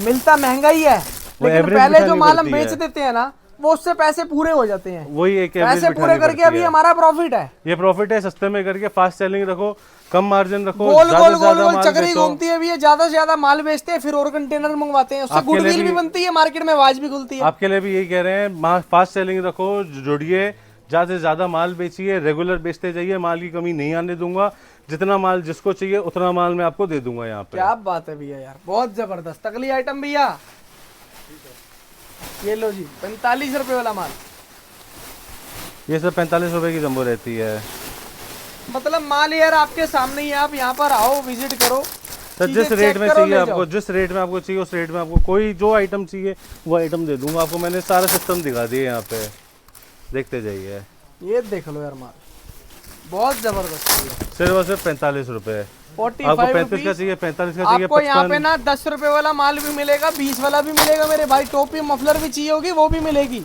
मिलता महंगा ही है, लेकिन पहले जो माल हम बेच देते हैं ना वो उससे पैसे पूरे हो जाते हैं। वही एक पैसे पूरे करके अभी हमारा प्रॉफिट है। ये प्रॉफिट है, सस्ते में करके फास्ट सेलिंग रखो, कम मार्जिन रखो, गोल गोल गोल गोल चक्री घूमती है। ये ज्यादा से ज्यादा माल बेचते हैं, फिर और कंटेनर मंगवाते हैं, उससे गुडविल भी बनती है, मार्केट में आवाज भी खुलती है। आपके लिए भी यही कह रहे हैं, फास्ट सेलिंग रखो, जुड़िए, ज्यादा से ज्यादा माल बेचिए, रेगुलर बेचते जाइए, माल की कमी नहीं आने दूंगा। जितना माल जिसको चाहिए उतना माल मैं आपको दे दूंगा यहाँ पे। क्या बात है भैया यार, बहुत जबरदस्त। अगली आइटम भैया ये लो जी, 45 रुपए वाला माल। ये सब 45 रुपए की जंबो रहती है। मतलब माल यार आपके सामने ही, आप यहाँ पर आओ, विजिट करो, तो जिस रेट में चाहिए आपको, जिस रेट में आपको चाहिए उस रेट में आपको कोई जो आइटम चाहिए वो आइटम दे दूंगा आपको। मैंने सारा सिस्टम दिखा दिया यहाँ पे, देखते जाइए। ये देख लो यार, माल बहुत जबरदस्त है। सिर्फ और सिर्फ 45 रुपए। 45 आपको 35 का चाहिए, 45 का चाहिए, आपको यहाँ पे ना 10 रुपए वाला माल भी मिलेगा, 20 वाला भी मिलेगा मेरे भाई। टोपी मफलर भी चाहिए होगी वो भी मिलेगी।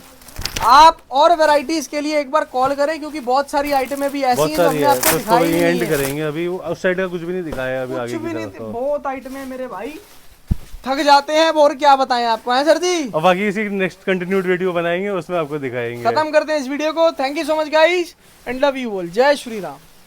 आप और वैरायटीज के लिए एक बार कॉल करें, क्योंकि बहुत सारी आइटमें भी ऐसी हैं जो हमने आपको दिखाई नहीं है। एंड करेंगे अभी, उस साइड का कुछ भी नहीं दिखाया अभी, आगे की तरफ तो बहुत आइटमें मेरे भाई, थक जाते हैं। और क्या बताएं आपको, है सर जी। और बाकी इसी नेक्स्ट कंटिन्यूड वीडियो बनाएंगे, उसमें आपको दिखाएंगे। खत्म करते हैं इस वीडियो को। Thank you so much guys and love you all. जय श्री राम।